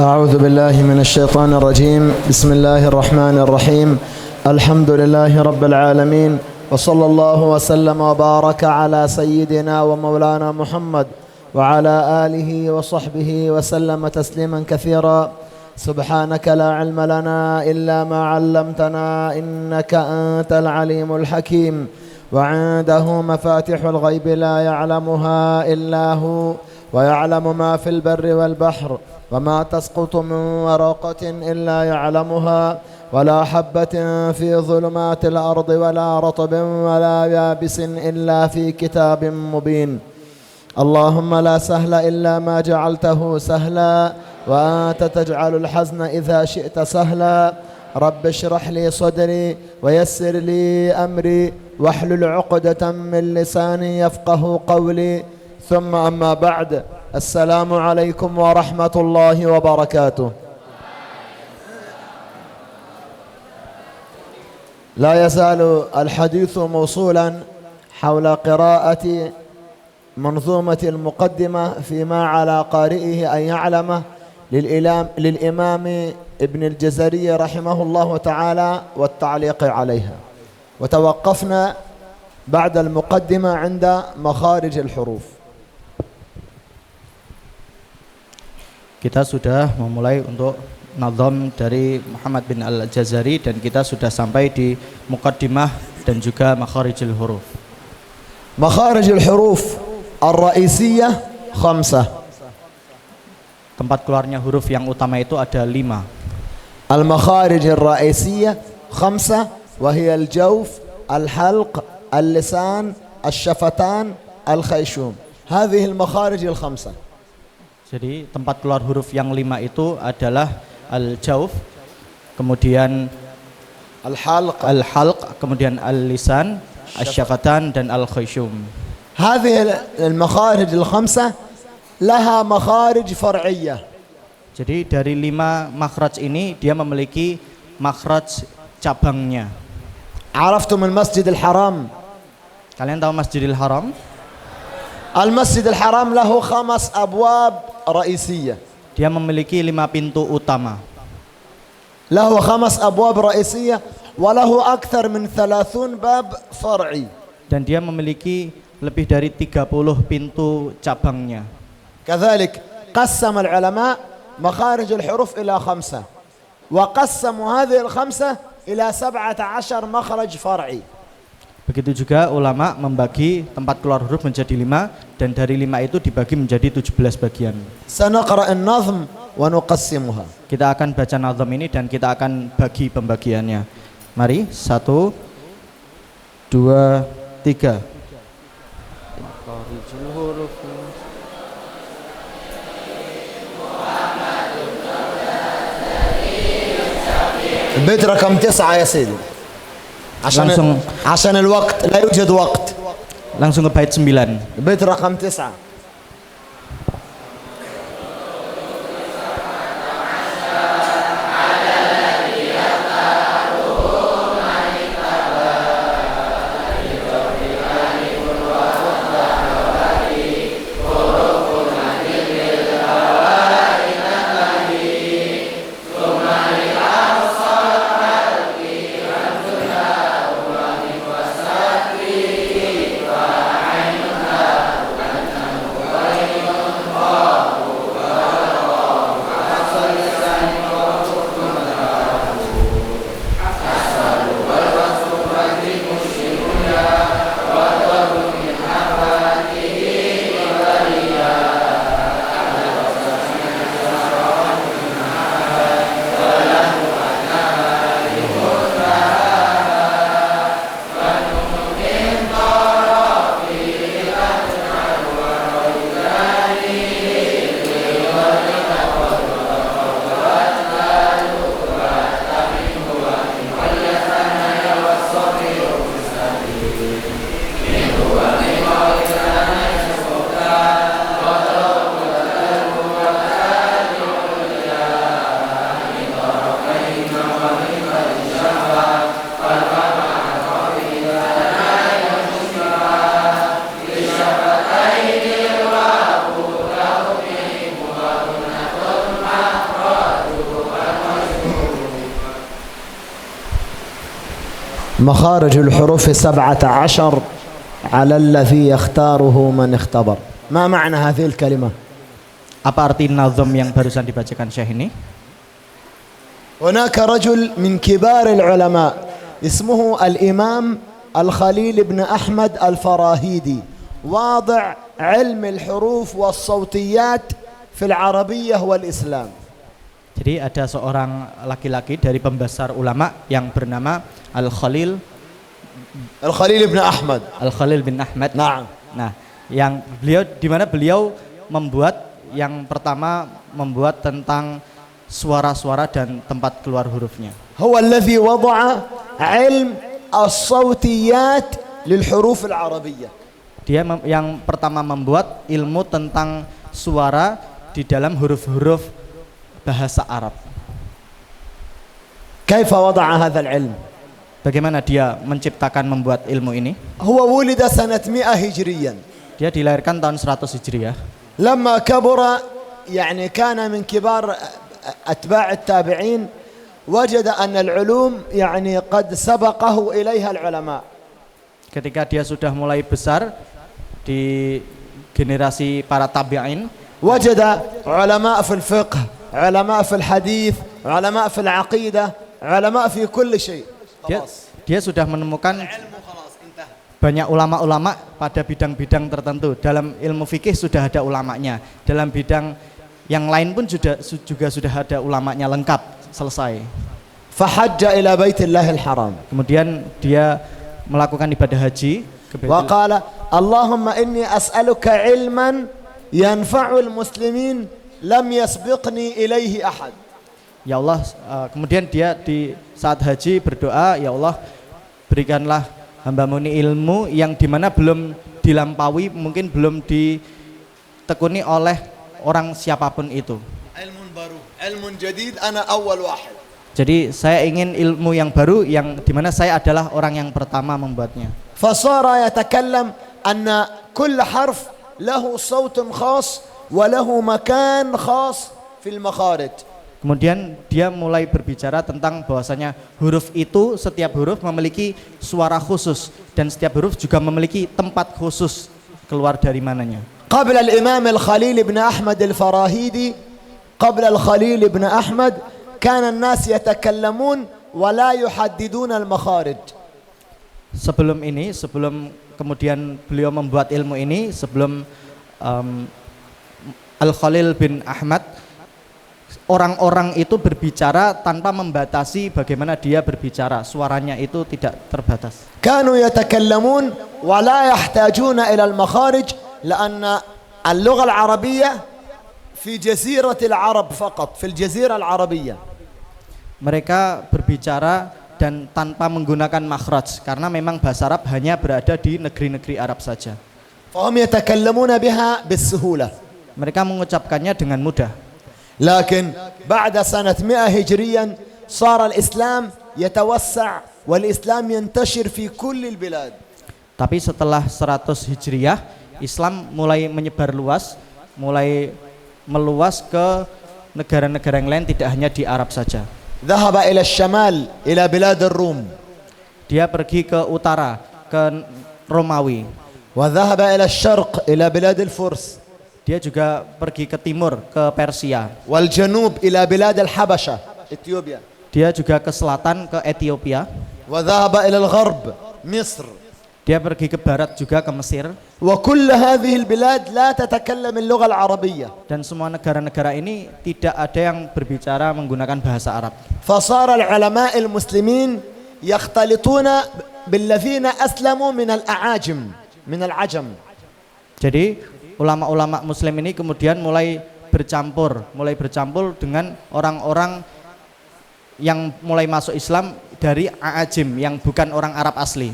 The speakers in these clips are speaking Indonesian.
أعوذ بالله من الشيطان الرجيم. بسم الله الرحمن الرحيم. الحمد لله رب العالمين، وصلى الله وسلم وبارك على سيدنا ومولانا محمد وعلى آله وصحبه وسلم تسليما كثيرا. سبحانك لا علم لنا إلا ما علمتنا إنك أنت العليم الحكيم. وعنده مفاتح الغيب لا يعلمها إلا هو، ويعلم ما في البر والبحر، وما تسقط من ورقة إلا يعلمها، ولا حبة في ظلمات الأرض ولا رطب ولا يابس إلا في كتاب مبين. اللهم لا سهل إلا ما جعلته سهلا، وأنت تجعل الحزن إذا شئت سهلا. رب اشرح لي صدري ويسر لي أمري واحلل عقدة من لساني يفقه قولي. ثم أما بعد، السلام عليكم ورحمة الله وبركاته. لا يزال الحديث موصولا حول قراءة منظومة المقدمة فيما على قارئه أن يعلمه للإمام ابن الجزري رحمه الله تعالى والتعليق عليها. وتوقفنا بعد المقدمة عند مخارج الحروف. Kita sudah memulai untuk nazam dari Muhammad bin Al-Jazari dan kita sudah sampai di muqaddimah dan juga makharijul huruf. Makharijul huruf ar-ra'isiyah khamsah. Tempat keluarnya huruf yang utama itu ada 5. Al-makharij ar-ra'isiyah khamsah wa hiya al-jawf, al-halq, al-lisan, al-shafatan, al-khayshum. Hadhihi al-makharij al-khamsah. Jadi tempat keluar huruf yang 5 itu adalah al-jawf, kemudian al-halq, kemudian al-lisan, al-syafatan dan al-khayshum. هذه المخارج الخمسة لها مخارج فرعية. Jadi dari 5 makhraj ini dia memiliki makhraj cabangnya. عرفتم المسجد الحرام؟ Kalian tahu Masjidil Haram? المسجد الحرام له 5 أبواب رئيسية. Dia memiliki 5 pintu utama. له 5 أبواب رئيسية وله أكثر من 30 باب فرعي. Dan dia memiliki lebih dari 30 pintu cabangnya. كذلك قسم العلماء مخارج الحروف إلى 5، وقسموا هذه ال5 إلى 17 مخرج فرعي. Begitu juga ulama membagi tempat keluar huruf menjadi 5 dan dari 5 itu dibagi menjadi 17 bagian. سنقرأ النظم ونقسمها. Kita akan baca nazam ini dan kita akan bagi pembagiannya. Mari, 1, 2, 3. البيت رقم 9 يا سيدي. عشان الوقت لا يوجد وقت. Langsung ke bait 9. البيت رقم 9. مخارج الحروف 17 على الذي يختاره من اختبر. ما معنى هذه الكلمة؟ Apa arti nazam yang barusan dibacakan Syekh ini? هناك رجل من كبار العلماء اسمه الإمام الخليل بن أحمد الفراهيدي واضع علم الحروف والصوتيات في العربية والإسلام. Jadi ada seorang laki-laki dari pembesar ulama yang bernama Al-Khalil بن أحمد. Al-Khalil bin Ahmad. نعم. Nah, yang beliau di mana beliau membuat yang pertama membuat tentang suara-suara dan tempat keluar hurufnya. هو الذي وضع علم الصوتيات للحروف العربية. Dia yang pertama membuat ilmu tentang suara di dalam huruf-huruf bahasa Arab. كيف وضع هذا العلم؟ Bagaimana dia menciptakan membuat ilmu ini? هو ولد سنة 100 هجريا. Dia dilahirkan tahun 100 Hijriah. لما كبر يعني كان من كبار أتباع التابعين وجد أن العلوم يعني قد سبقه إليها العلماء. Ketika dia sudah mulai besar di generasi para tabi'in, وجد علماء في الفقه، علماء في الحديث، علماء في العقيدة، علماء في كل شيء. dia sudah menemukan banyak ulama-ulama pada bidang-bidang tertentu. Dalam ilmu fikih sudah ada ulamanya. Dalam bidang yang lain pun juga sudah ada ulamanya lengkap, selesai. فحج إلى بيت الله الحرام. Kemudian dia melakukan ibadah haji ke Baitul. وقال اللهم إني أسألك علما ينفع المسلمين لم يسبقني إليه أحد. Ya Allah, kemudian dia di saat haji berdoa, ya Allah berikanlah hamba-Mu ini ilmu yang dimana belum dilampaui, mungkin belum ditekuni oleh orang siapapun itu. علم baru, علم جديد أنا أول واحد. Jadi saya ingin ilmu yang baru yang dimana saya adalah orang yang pertama membuatnya. فصار يتكلم أن كل حرف له صوت خاص وله مكان خاص في المخارج. Kemudian dia mulai berbicara tentang bahwasanya huruf itu, setiap huruf memiliki suara khusus dan setiap huruf juga memiliki tempat khusus keluar dari mananya. قبل الإمام الخليل بن أحمد الفراهيدي قبل الخليل بن أحمد كان الناس يتكلمون ولا يحددون المخارج. Sebelum ini, sebelum kemudian beliau membuat ilmu ini, sebelum Al-Khalil bin Ahmad, orang-orang itu berbicara tanpa membatasi bagaimana dia berbicara, suaranya itu tidak terbatas. كانوا يتكلمون ولا يحتاجون إلى المخارج لأن اللغة العربية في جزيرة العرب فقط، في الجزيرة العربية. Mereka berbicara dan tanpa menggunakan makhraj karena memang bahasa Arab hanya berada di negeri-negeri Arab saja. فهم يتكلمون بها بالسهولة. Mereka mengucapkannya dengan mudah. لكن بعد سنة 100 هجريا صار الإسلام يتوسع والإسلام ينتشر في كل البلاد. Tapi setelah 100 Hijriah, Islam mulai menyebar luas, mulai meluas ke negara-negara yang lain, tidak hanya di Arab saja. ذهب إلى الشمال إلى بلاد الروم. Dia pergi ke utara, ke Romawi. وذهب إلى الشرق إلى بلاد الفرس. Dia juga pergi ke timur, ke Persia. والجنوب إلى بلاد الحبشة إثيوبيا. Dia juga ke selatan, ke Ethiopia. وذهب إلى الغرب مصر. Dia pergi ke barat juga, ke Mesir. وكل هذه البلاد لا تتكلم اللغة العربية. Dan semua negara-negara ini tidak ada yang berbicara menggunakan bahasa Arab. فصار العلماء المسلمين يختلطون بالذين أسلموا من الأعاجم من العجم. Jadi ulama-ulama muslim ini kemudian mulai bercampur dengan orang-orang yang mulai masuk Islam dari Aajim yang bukan orang Arab asli.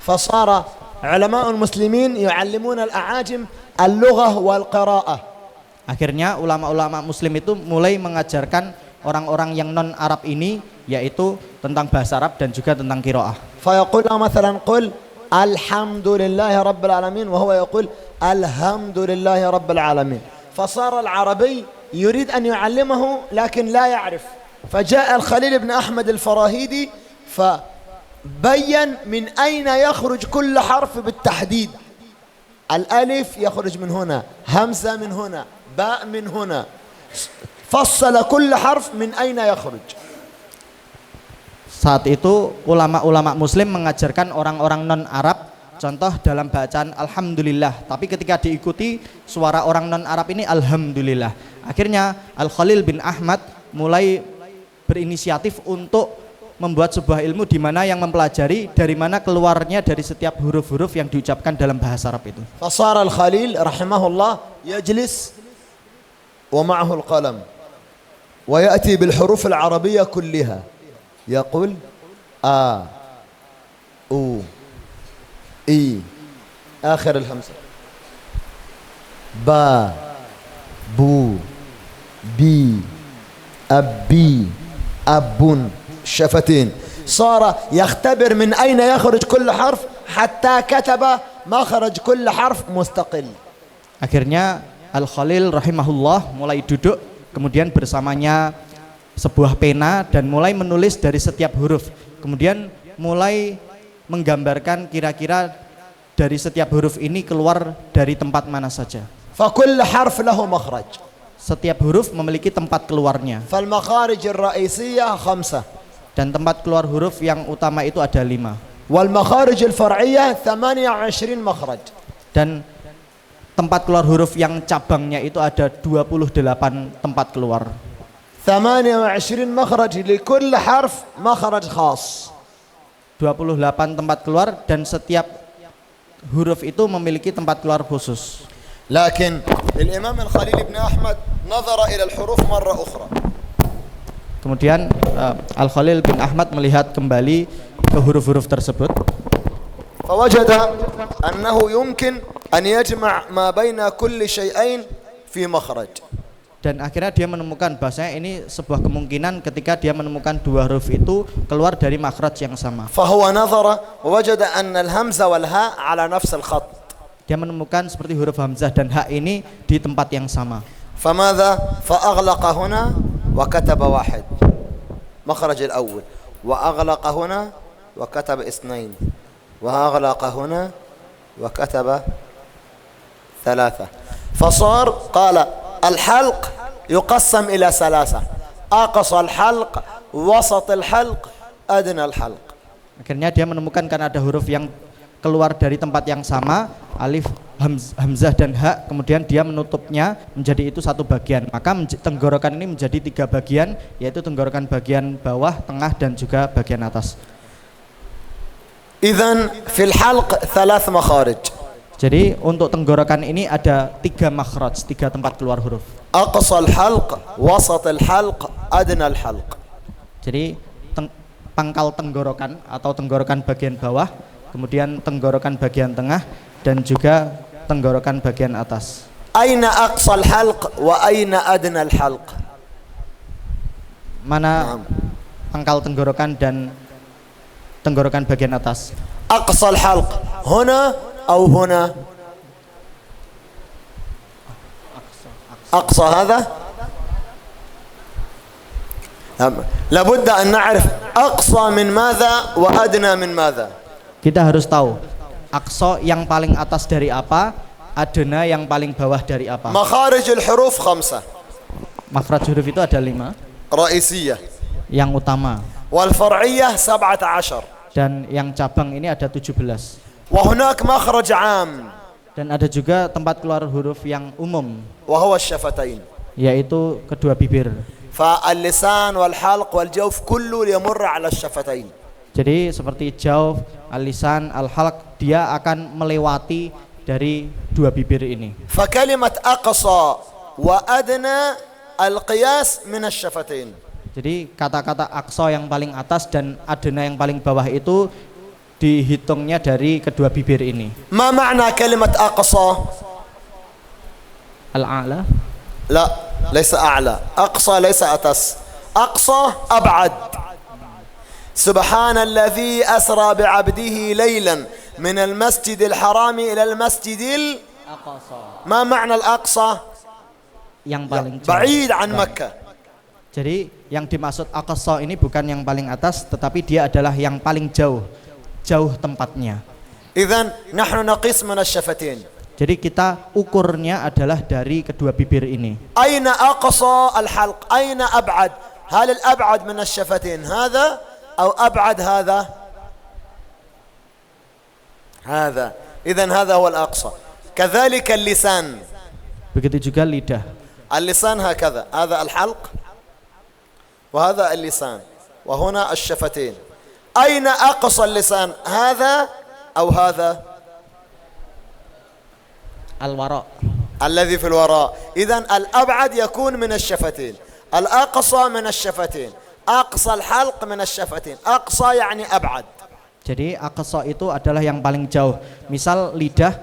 فصار علماء المسلمين يعلمون الأعاجم اللغة والقراءة. Akhirnya ulama-ulama muslim itu mulai mengajarkan orang-orang yang non Arab ini yaitu tentang bahasa Arab dan juga tentang qiraah. فيقول مثلا قل الحمد لله رب العالمين وهو يقول الحمد لله رب العالمين. فصار العربي يريد أن يعلمه لكن لا يعرف. فجاء الخليل بن أحمد الفراهيدي بين من أين يخرج كل حرف بالتحديد. الألف يخرج من هنا، همزة من هنا، باء من هنا، فصل كل حرف من أين يخرج. Saat itu ulama-ulama muslim mengajarkan orang-orang non-Arab contoh dalam bacaan Alhamdulillah, tapi ketika diikuti suara orang non-Arab ini Alhamdulillah. Akhirnya Al-Khalil bin Ahmad mulai berinisiatif untuk membuat sebuah ilmu di mana yang mempelajari dari mana keluarnya dari setiap huruf-huruf yang diucapkan dalam bahasa Arab itu. فصار الخليل رحمه الله يجلس ومعه القلم ويأتي بالحروف العربية كلها يقول أو إي آخر الهمزة با بو بي أبي أب شفتين. صار يختبر من أين يخرج كل حرف حتى كتب مخرج كل حرف مستقل. Akhirnya Al-Khalil rahimahullah mulai duduk, kemudian bersamanya sebuah pena dan mulai menulis dari setiap huruf. Kemudian mulai menggambarkan kira-kira dari setiap huruf ini keluar dari tempat mana saja. فكل حرف له مخرج. Setiap huruf memiliki tempat keluarnya. فالمخارج الرئيسية 5. Dan tempat keluar huruf yang utama itu ada 5. والمخارج الفرعية 28 مخرج. Dan tempat keluar huruf yang cabangnya itu ada 28 tempat keluar. 28 مخرج لكل حرف مخرج خاص. 28 tempat keluar dan setiap huruf itu memiliki tempat keluar khusus. لكن الإمام الخليل بن أحمد نظر إلى الحروف مرة أخرى. Kemudian Al-Khalil bin Ahmad melihat kembali ke huruf-huruf tersebut. فوجد أنه يمكن أن يجمع ما بين كل شيئين في مخرج. Dan akhirnya dia menemukan bahasanya ini sebuah kemungkinan ketika dia menemukan dua huruf itu keluar dari makhraj yang sama. فهو نظر ووجد أن الهمزة والهاء على نفس الخط. Dia menemukan seperti huruf hamzah dan ha ini di tempat yang sama. فماذا؟ فأغلق هنا وكتب واحد مخرج الأول، وأغلق هنا وكتب اثنين، وأغلق هنا وكتب ثلاثة. فصار قال الحلق يقسم إلى 3: أقصى الحلق، وسط الحلق، أدنى الحلق. Akhirnya dia menemukan karena ada huruf yang keluar dari tempat yang sama, alif, hamzah dan ha, kemudian dia menutupnya menjadi itu satu bagian. Maka tenggorokan ini menjadi 3 bagian, yaitu tenggorokan bagian bawah, tengah dan juga bagian atas. إذن في الحلق 3 مخارج. Jadi untuk tenggorokan ini ada 3 makhraj, 3 tempat keluar huruf. أقصى الحلق، وسط الحلق، أدنى الحلق. Jadi pangkal tenggorokan atau tenggorokan bagian bawah, kemudian tenggorokan bagian tengah dan juga tenggorokan bagian atas. أين أقصى الحلق وأين أدنى الحلق؟ Mana pangkal tenggorokan dan tenggorokan bagian atas? أقصى الحلق هنا أو هنا؟ أقصى هذا؟ لابد أن نعرف أقصى من ماذا وأدنى من ماذا. Kita harus tahu aqsa yang paling atas dari apa, adna yang paling bawah dari apa. مخارج الحروف 5 Makhraj huruf itu ada 5 رئيسية، yang utama, والفرعية 17، dan yang cabang ini ada 17. وهناك مخرج عام، Dan ada juga tempat keluar huruf yang umum, وهو الشفتين. yaitu kedua bibir. فاللسان والحلق والجوف كله يمر على الشفتين. Jadi seperti jauf, al-lisan, al-halq, dia akan melewati dari 2 bibir ini. فكلمة أقصى وأدنى القياس من الشفتين. Jadi kata-kata aqsa yang paling atas dan adna yang paling bawah itu dihitungnya dari kedua bibir ini. ما معنى كلمة أقصى؟ Al-a'la? لا، ليس أعلى. أقصى ليس أتس، أقصى أبعد. سبحان الذي أسرى بعبده ليلا من المسجد الحرام إلى المسجد ما معنى الأقصى؟ Yang paling jauh. بعيد عن مكة. Jadi yang dimaksud aqsa ini bukan yang paling atas, tetapi dia adalah yang paling jauh tempatnya. إذن نحن نقيس من الشفتين. Jadi kita ukurnya adalah dari kedua bibir ini. أين أقصى الحلق؟ أين أبعد؟ هل الأبعد من الشفتين هذا أو أبعد هذا؟ هذا. إذن هذا هو الأقصى. كذلك اللسان. Begitu juga lidah. اللسان هكذا، هذا الحلق وهذا اللسان وهنا الشفتين. أين أقصى اللسان؟ هذا أو هذا؟ Al-wara. الذي في الوراء. إذن الأبعد يكون من الشفتين، الأقصى من الشفتين، أقصى الحلق من الشفتين. أقصى يعني أبعد. Jadi aqsa itu adalah yang paling jauh. Misal lidah,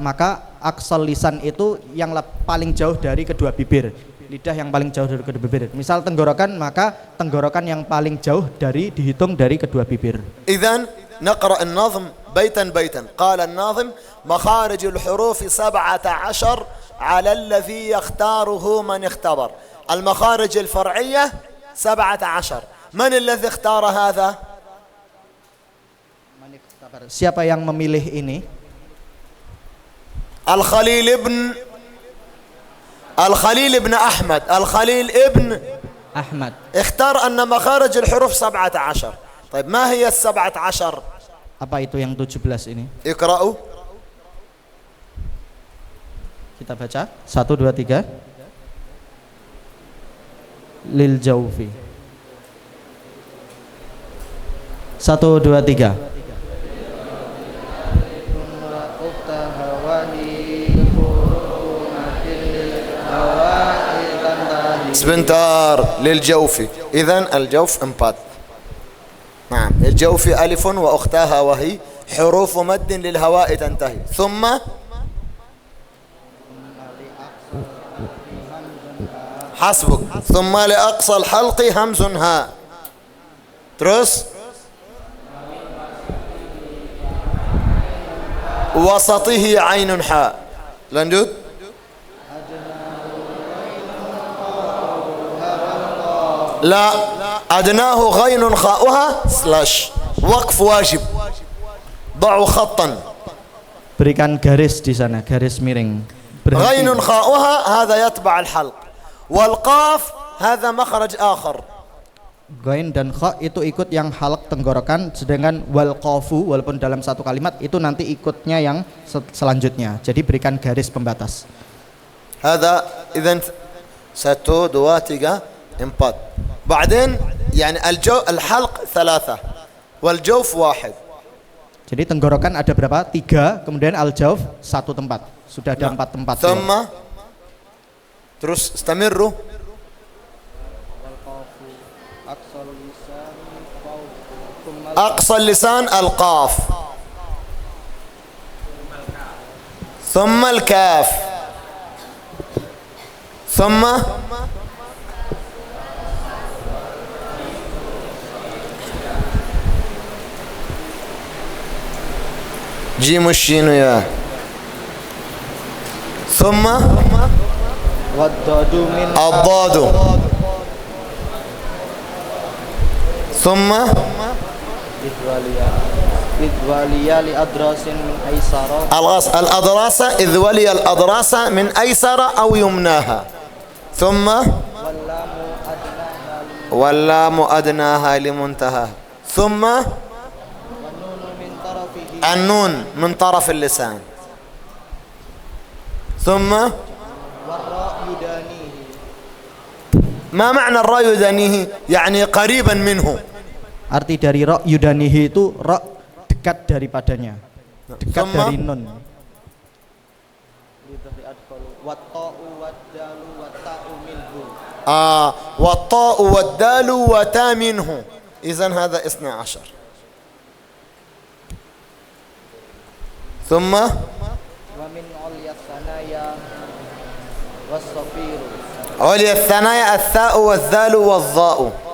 maka aqsal lisan itu yang paling jauh dari kedua bibir. Lidah yang paling jauh dari kedua bibir. Misal tenggorokan, maka tenggorokan yang paling jauh dihitung dari kedua bibir. إذن نقرأ النظم بيتا بيتا. قال الناظم: مخارج الحروف 17 على الذي يختاره من اختبر. المخارج الفرعية 17. من الذي اختار هذا؟ Siapa yang memilih ini? الخليل ابن أحمد. الخليل ابن Ahmad. اختار أن مخارج الحروف 17. طيب ما هي 17؟ Apa itu yang 17 ini? اقرأوا. Kita baca 1, 2, 3. Lil jawfi. 1, 2, 3. سبنتار للجوف. إذن الجوف امبات. نعم، الجوف ألف وأختها وهي حروف مد للهواء تنتهي. ثم حسبك. ثم لأقصى الحلق همز هاء. ترس. وسطه عين حاء. lanjut. لا، أدناه غين خاؤها سلاش. وقف واجب. ضعوا خطا. Berikan garis di sana, garis miring. غين خاؤها هذا يتبع الحلق. والقاف هذا مخرج آخر. Ghain dan kha itu ikut yang halak tenggorokan, sedangkan wal qafu walaupun dalam satu kalimat itu nanti ikutnya yang selanjutnya. Jadi berikan garis pembatas. هذا إذن 1 2 3 4. بعدين يعني الحلق 3 والجوف 1. Jadi tenggorokan ada berapa? 3, kemudian al-jawf 1 tempat. Sudah ada 4 tempat. ثم terus استمروا. أقصى اللسان القاف ثم الكاف ثم جيم الشين يا ثم الضاد ثم الأضراس إذ ولي الأضراس من أيسر أو يمناها. ثم واللام أدناها لمنتهى. ثم النون من طرف اللسان. ثم ما معنى الراء يدانيه؟ يعني قريبا منه. Arti dari ra yudanihi itu ra dekat daripadanya, dekat dari nun. والطاء والدال وتا منه. إذن هذا 12. ثم ومن عليا الثنايا والصفير. عليا الثنايا الثاء والذال والظاء.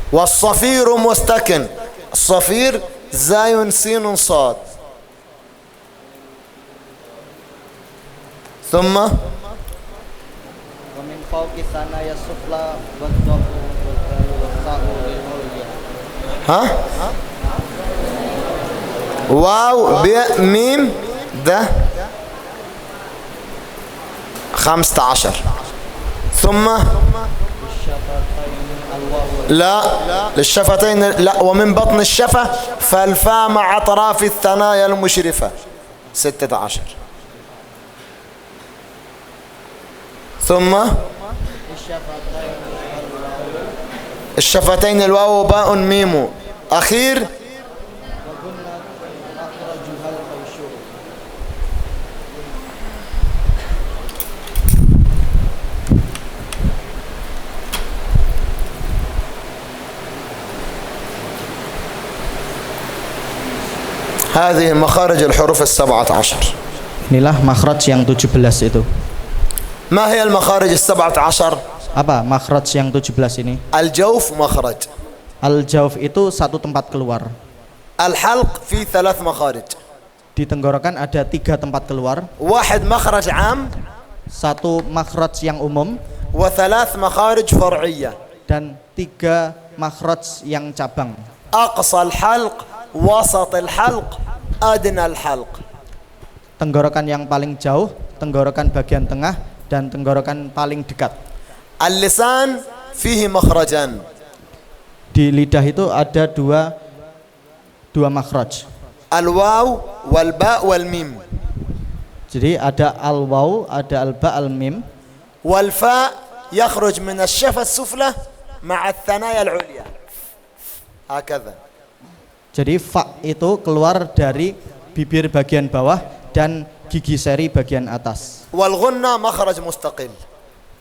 والصفير مستكن. الصفير زاي سين صاد. ثم fauqi thanaya sufla wa dhafu wa sa'u lil ulya. ها واو باء ميم ده 15 ثم لا للشفتين لا ومن بطن الشفة فالفاء مع أطراف الثنايا المشرفة 16 ثم الشفتين الواو باء ميم أخير هذه مخارج الحروف 17. Inilah makhraj yang 17 itu. ما هي المخارج 17؟ Apa makhraj yang 17 ini? الجوف مخرج. Al-jawf itu satu tempat keluar. الحلق في 3 مخارج. Di tenggorokan ada 3 tempat keluar. واحد مخرج عام. Satu makhraj yang umum. و3 مخارج فرعية. Dan 3 makhraj yang cabang. أقصى الحلق، وسط الحلق، أدنى الحلق. Tenggorokan yang paling jauh, tenggorokan bagian tengah, dan tenggorokan paling dekat. اللسان فيه مخرجان. Di lidah itu ada dua makhraj. الواو والباء والميم. Jadi ada al-waw, ada al-ba, al-mim. والفاء يخرج من الشفة السفلى مع الثنايا العليا هكذا. Jadi fa itu keluar dari bibir bagian bawah dan gigi seri bagian atas. والغنة مخرج مستقل.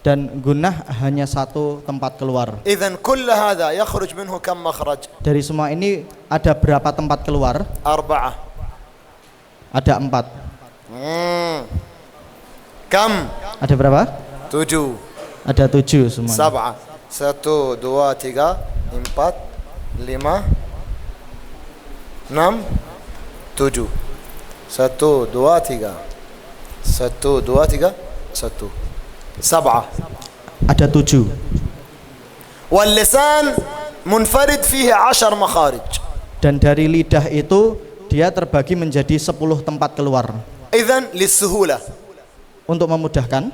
Dan gunnah hanya satu tempat keluar. إذن كل هذا يخرج منه كم مخرج؟ Dari semua ini ada berapa tempat keluar? 4. Ada 4. كم؟ Ada berapa? 7. Ada 7 semua. 7 1 2 3 4 5 6 7 1 2 3 1 2 3 1 7. Ada 7. واللسان منفرد فيه 10 مخارج. Dan dari lidah itu dia terbagi menjadi 10 tempat keluar. إذن للسهولة Untuk memudahkan,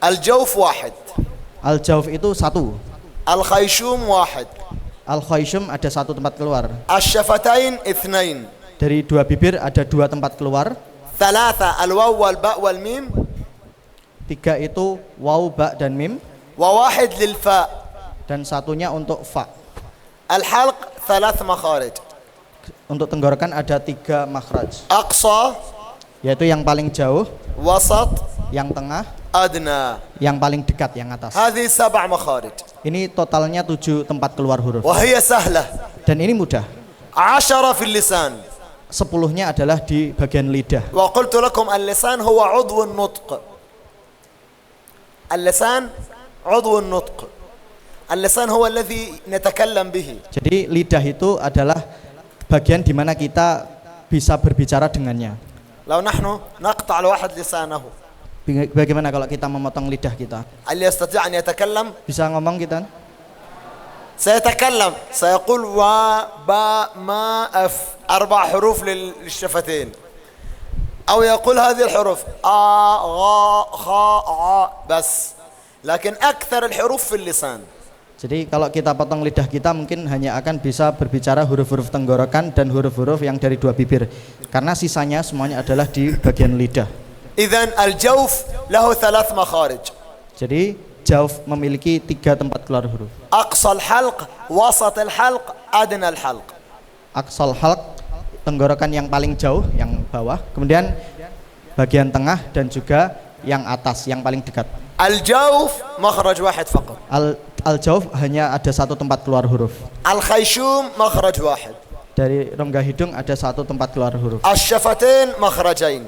الجوف 1. al-jawf itu 1. الخيشوم 1. Al-khayshum ada 1 tempat keluar. الشفتين 2. Dari 2 bibir ada 2 tempat keluar. 3 الواو والباء والميم. 3 itu waw, ba, dan mim. وواحد للفاء. Dan satunya untuk fa. الحلق 3 مخارج. Untuk tenggorokan ada 3 makhraj, أقصى، yaitu yang paling jauh, وسط، yang tengah, أدنى. yang paling dekat, yang atas. هذه 7 مخارج. Ini totalnya 7 tempat keluar huruf. وهي سهلة. Dan ini mudah. 10 في اللسان. 10-nya adalah di bagian lidah. وقلت لكم اللسان هو عضو النطق. اللسان عضو النطق. اللسان هو الذي نتكلم به. Jadi lidah itu adalah bagian di mana kita bisa berbicara dengannya. لو نحن نقطع الواحد لسانه، Bagaimana kalau kita memotong lidah kita? هل يستطيع أن يتكلم؟ Bisa ngomong kita? سيتكلم، سيقول وا با ما اف 4 حروف للشفتين، أو يقول هذه الحروف غا خا ع بس، لكن أكثر الحروف في اللسان. Jadi kalau kita potong lidah kita mungkin hanya akan bisa berbicara huruf-huruf tenggorokan dan huruf-huruf yang dari 2 bibir, karena sisanya semuanya adalah di bagian lidah. إذن الجوف له 3 مخارج. Jadi jawf memiliki 3 tempat keluar huruf. أقصى الحلق، وسط الحلق، أدنى الحلق. Aqsal halq, tenggorokan yang paling jauh, yang bawah, kemudian bagian tengah, dan juga yang atas, yang paling dekat. الجوف مخرج واحد فقط. Al-jawf hanya ada 1 tempat keluar huruf. الخيشوم مخرج واحد. Dari rongga hidung ada 1 tempat keluar huruf. الشفتين مخرجين.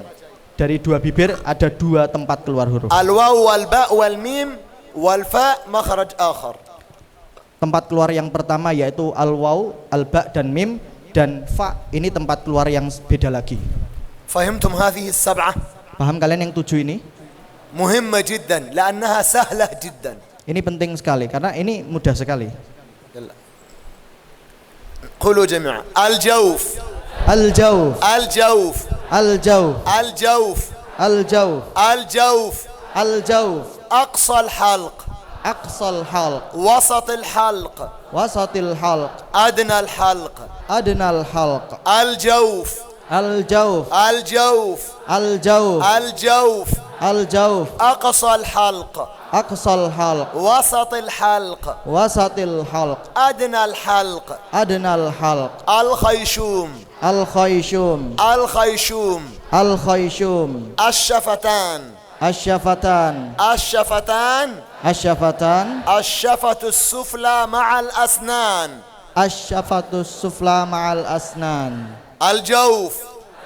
Dari 2 bibir ada 2 tempat keluar huruf. الواو والباء والميم والفاء مخرج آخر. Tempat keluar yang pertama yaitu al-waw, al-ba, dan mim, dan fa ini tempat keluar yang beda lagi. فهمتم هذه 7؟ Paham kalian yang 7 ini? مهمة جدا لأنها سهلة جدا. Ini penting sekali karena ini mudah sekali. قولوا جميعا الجوف الجوف الجوف الجوف الجوف الجوف الجوف الجوف أقصى الحلق أقصى الحلق وسط الحلق وسط الحلق أدنى الحلق أدنى الحلق الجوف الجوف الجوف الجوف الجوف الجوف أقصى الحلق أقصى الحلق وسط الحلق وسط الحلق أدنى الحلق أدنى الحلق الخيشوم الخيشوم الخيشوم الخيشوم الشفتان الشفتان الشفتان الشفتان الشفة السفلى مع الأسنان الشفة السفلى مع الأسنان الجوف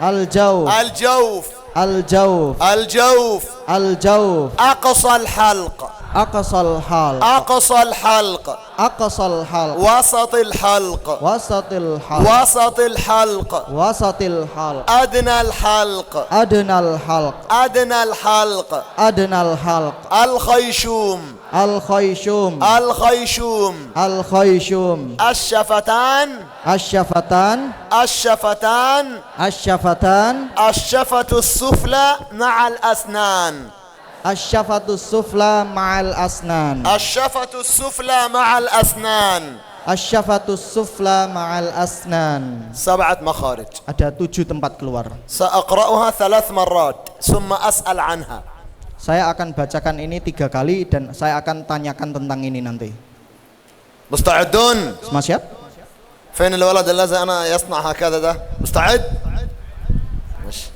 الجوف الجوف الجوف الجوف الجوف أقصى الحلق أقصى الحلق أقصى الحلق أقصى الحلق وسط الحلق وسط الحلق وسط الحلق وسط الحلق أدنى الحلق أدنى الحلق أدنى الحلق أدنى الحلق الخيشوم الخيشوم الخيشوم الخيشوم الشفتان الشفتان الشفتان الشفتان الشفة السفلى مع الأسنان الشفة السفلى مع الأسنان الشفة السفلى مع الأسنان الشفة السفلى مع الأسنان 7 مخارج. Ada 7 tempat keluar. سأقرأها 3 مرات ثم أسأل عنها. Saya akan bacakan ini 3 kali dan saya akan tanyakan tentang ini nanti. مستعدون؟ Semua siap? فين الولد الذي أنا يصنع هكذا ده؟ مستعد؟ ماشي.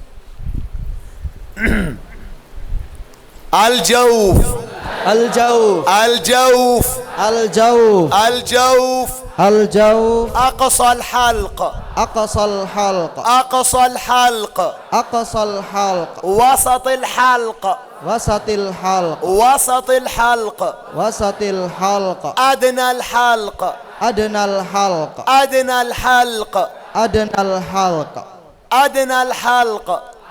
الجوف الجوف الجوف الجوف الجوف الجوف أقصى الحلق أقصى الحلق أقصى الحلق أقصى الحلق وسط الحلق وسط الحلق وسط الحلق وسط الحلق أدنى الحلق أدنى الحلق أدنى الحلق أدنى الحلق أدنى الحلق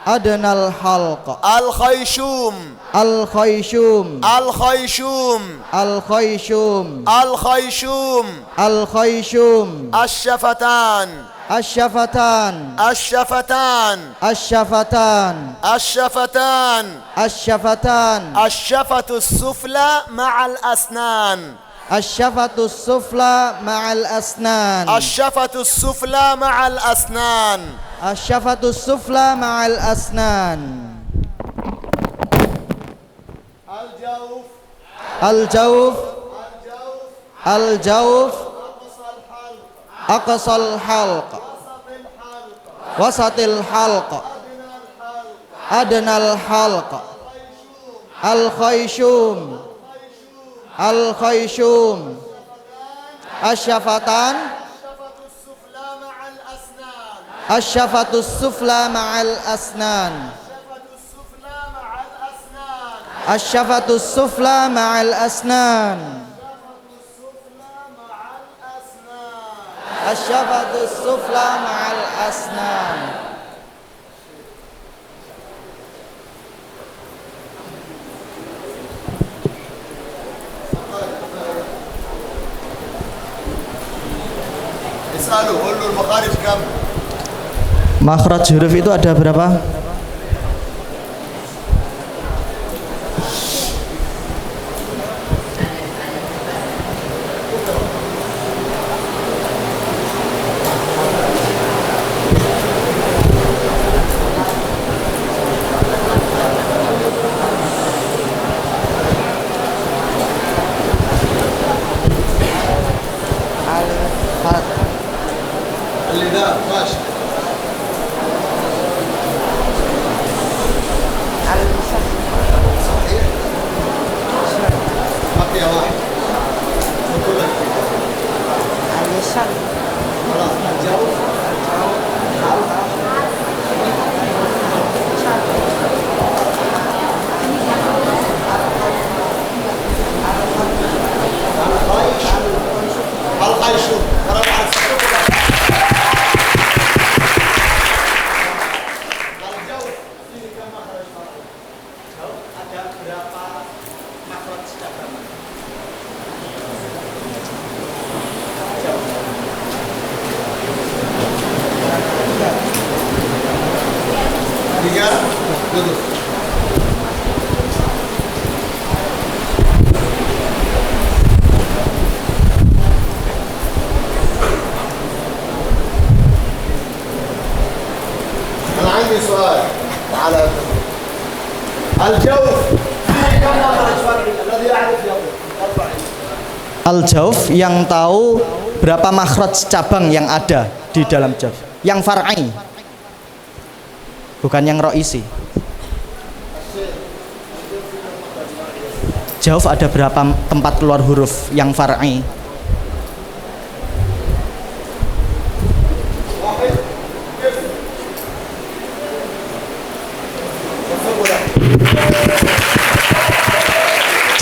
أدنى الحلق الخيشوم الخيشوم الخيشوم الخيشوم الخيشوم الخيشوم الشفتان الشفتان الشفتان الشفتان الشفتان الشفتان الشفة السفلى مع الأسنان الشفة السفلى مع الأسنان الشفة السفلى مع الأسنان الشفة السفلى مع الأسنان الجوف الجوف الجوف الجوف أقصى الحلق أقصى الحلق وسط الحلق وسط الحلق أدنى الحلق أدنى الحلق الخيشوم الخيشوم الشفتان الشفة السفلى مع الأسنان الشفة السفلى مع الأسنان الشفة السفلى مع الأسنان اسألوا قول له المخارج كم؟ Makhraj huruf itu ada berapa? اللي ذا ماشي صحيح بقي واحد خلاص الجوف الخيشوم الجوف فيه كم مخرج؟ ada berapa Tiga, duduk. أنا عندي سؤال. تعال. الجوف فيه كم مخرج فرعي؟ الذي يعرف يقول. ارفع يدك. Al-Jauf yang tahu berapa makhraj cabang yang ada di dalam Jauf. Yang far'i. Bukan yang ro'isi. Jauf ada berapa tempat keluar huruf yang far'i?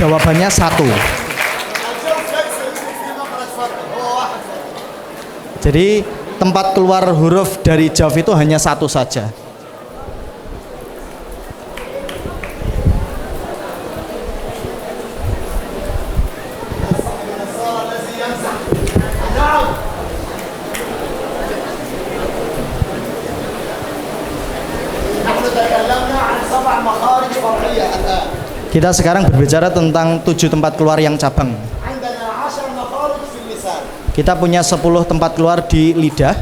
Jawabannya 1. Jadi tempat keluar huruf dari Jauf itu hanya 1 saja. Kita sekarang berbicara tentang 7 tempat keluar yang cabang. Kita punya 10 tempat keluar di lidah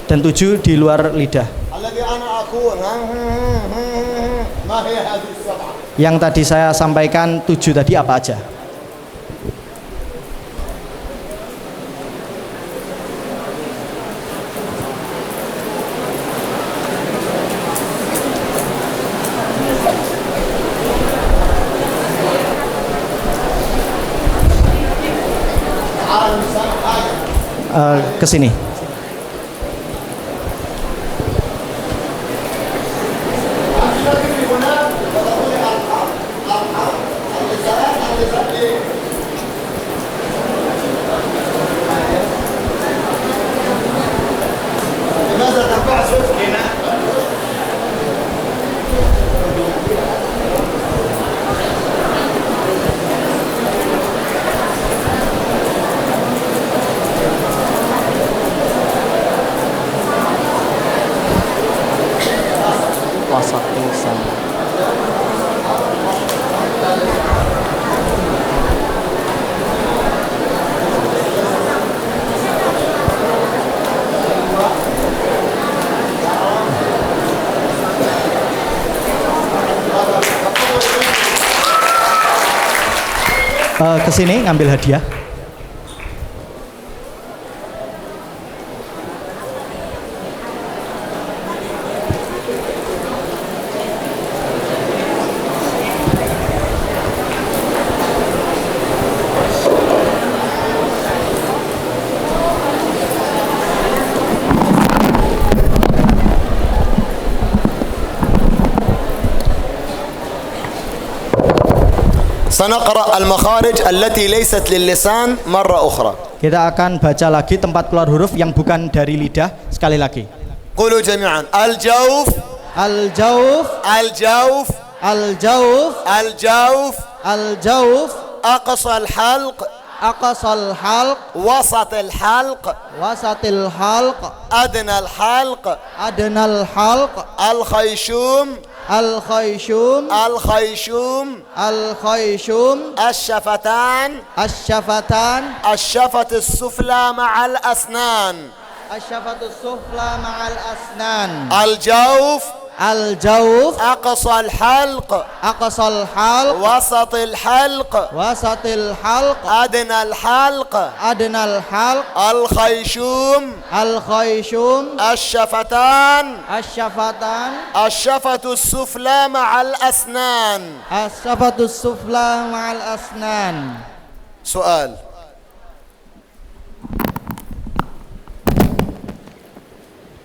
dan 7 di luar lidah. Yang tadi saya sampaikan 7 tadi apa aja? Ke sini. Ke sini ngambil hadiah. سنقرأ المخارج التي ليست للسان مرة أخرى. Kita akan baca lagi tempat keluar huruf yang bukan dari lidah sekali lagi. قولوا جميعا الجوف الجوف الجوف الجوف الجوف الجوف أقصى الحلق أقصى الحلق وسط الحلق وسط الحلق أدنى الحلق أدنى الحلق الخيشوم الخيشوم الخيشوم الخيشوم الشفتان الشفتان الشفة السفلى مع الأسنان الشفة السفلى مع الأسنان الجوف الجوف أقصى الحلق أقصى الحلق وسط الحلق وسط الحلق أدنى الحلق أدنى الحلق الخيشوم الخيشوم الشفتان الشفتان الشفة السفلى مع الأسنان الشفة السفلى مع الأسنان. سؤال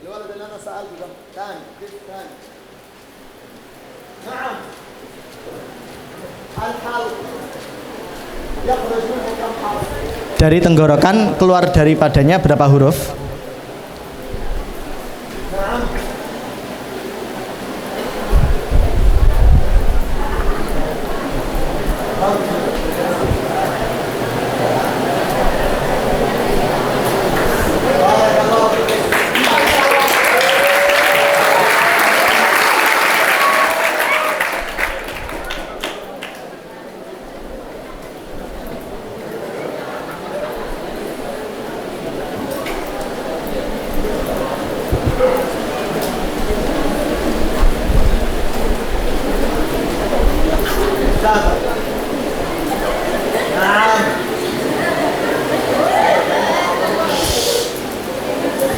الولد اللي أنا سألته ثاني نعم الحلق يخرج منه كم حرف؟ Dari tenggorokan keluar daripadanya berapa huruf?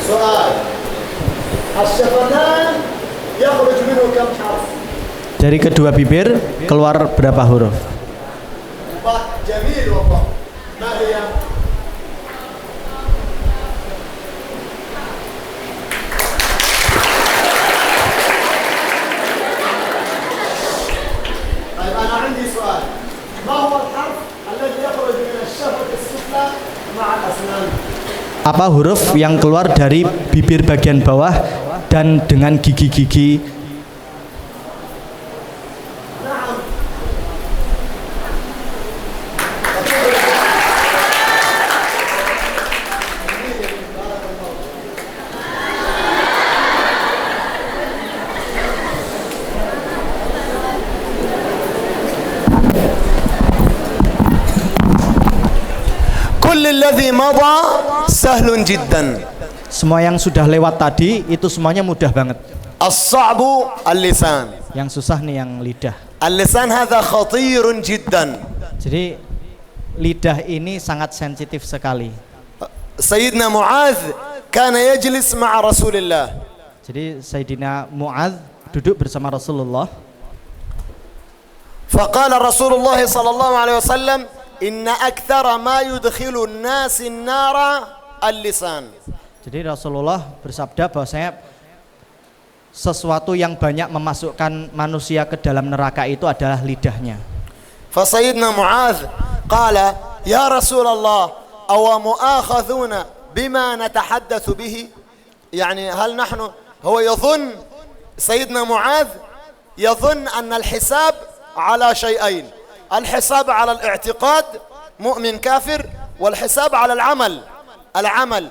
سؤال الشفتان يخرج منه كم حرف؟ Dari kedua bibir keluar berapa huruf? جميل والله. ما هي؟ طيب أنا عندي سؤال. ما هو الحرف الذي يخرج من الشفة السفلى مع الأسنان؟ Apa huruf yang keluar dari bibir bagian bawah dan dengan gigi-gigi? كل الذي مضى سهل جدا. Semua yang sudah lewat tadi itu semuanya mudah banget. الصعب اللسان. Yang susah nih yang lidah. اللسان هذا خطير جدا. Jadi lidah ini sangat sensitif sekali. سيدنا معاذ كان يجلس مع رسول الله. Jadi Sayyidina Mu'adz duduk bersama Rasulullah. فقال رسول الله صلى الله عليه وسلم إن أكثر ما يدخل الناس النار اللسان. Jadi Rasulullah bersabda bahwasanya sesuatu yang banyak memasukkan manusia ke dalam neraka itu adalah lidahnya. فسيدنا معاذ قال يا رسول الله أو مؤاخذون بما نتحدث به؟ يعني هل نحن هو يظن سيدنا معاذ يظن أن الحساب على شيئين، الحساب على الاعتقاد مؤمن كافر، والحساب على العمل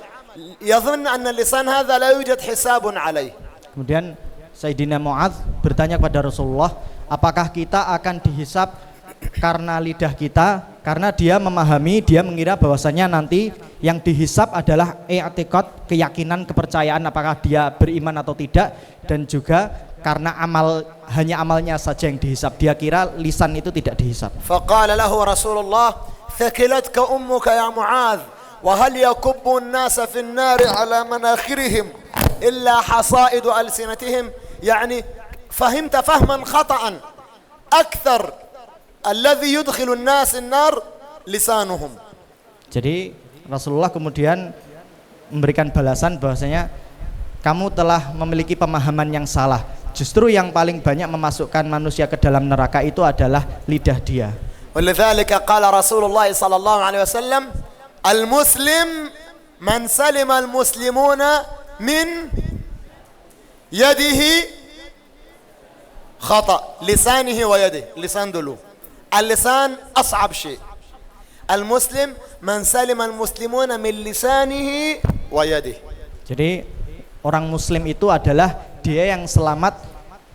يظن أن اللسان هذا لا يوجد حساب عليه. Kemudian Sayyidina Mu'adz bertanya kepada Rasulullah, apakah kita akan dihisab karena lidah kita? Karena dia memahami, dia mengira bahwasanya nanti yang dihisab adalah i'tiqad, keyakinan, kepercayaan apakah dia beriman atau tidak, dan juga karena hanya amalnya saja yang dihisab. Dia kira lisan itu tidak dihisab. فقال له رسول الله ثكلتك أمك يا معاذ وهل يكب الناس في النار على مناخرهم إلا حصائد ألسنتهم. يعني فهمت فهما خطأ. أكثر الذي يدخل الناس النار لسانهم. Jadi Rasulullah kemudian memberikan balasan bahwasanya kamu telah memiliki pemahaman yang salah. Justru yang paling banyak memasukkan manusia ke dalam neraka itu adalah lidah dia. ولذلك قال رسول الله صلى الله عليه وسلم المسلم من سلم المسلمون من يده خطأ لسانه ويده. لسان دلو. اللسان أصعب شيء. المسلم من سلم المسلمون من لسانه ويده. Jadi orang muslim itu adalah dia yang selamat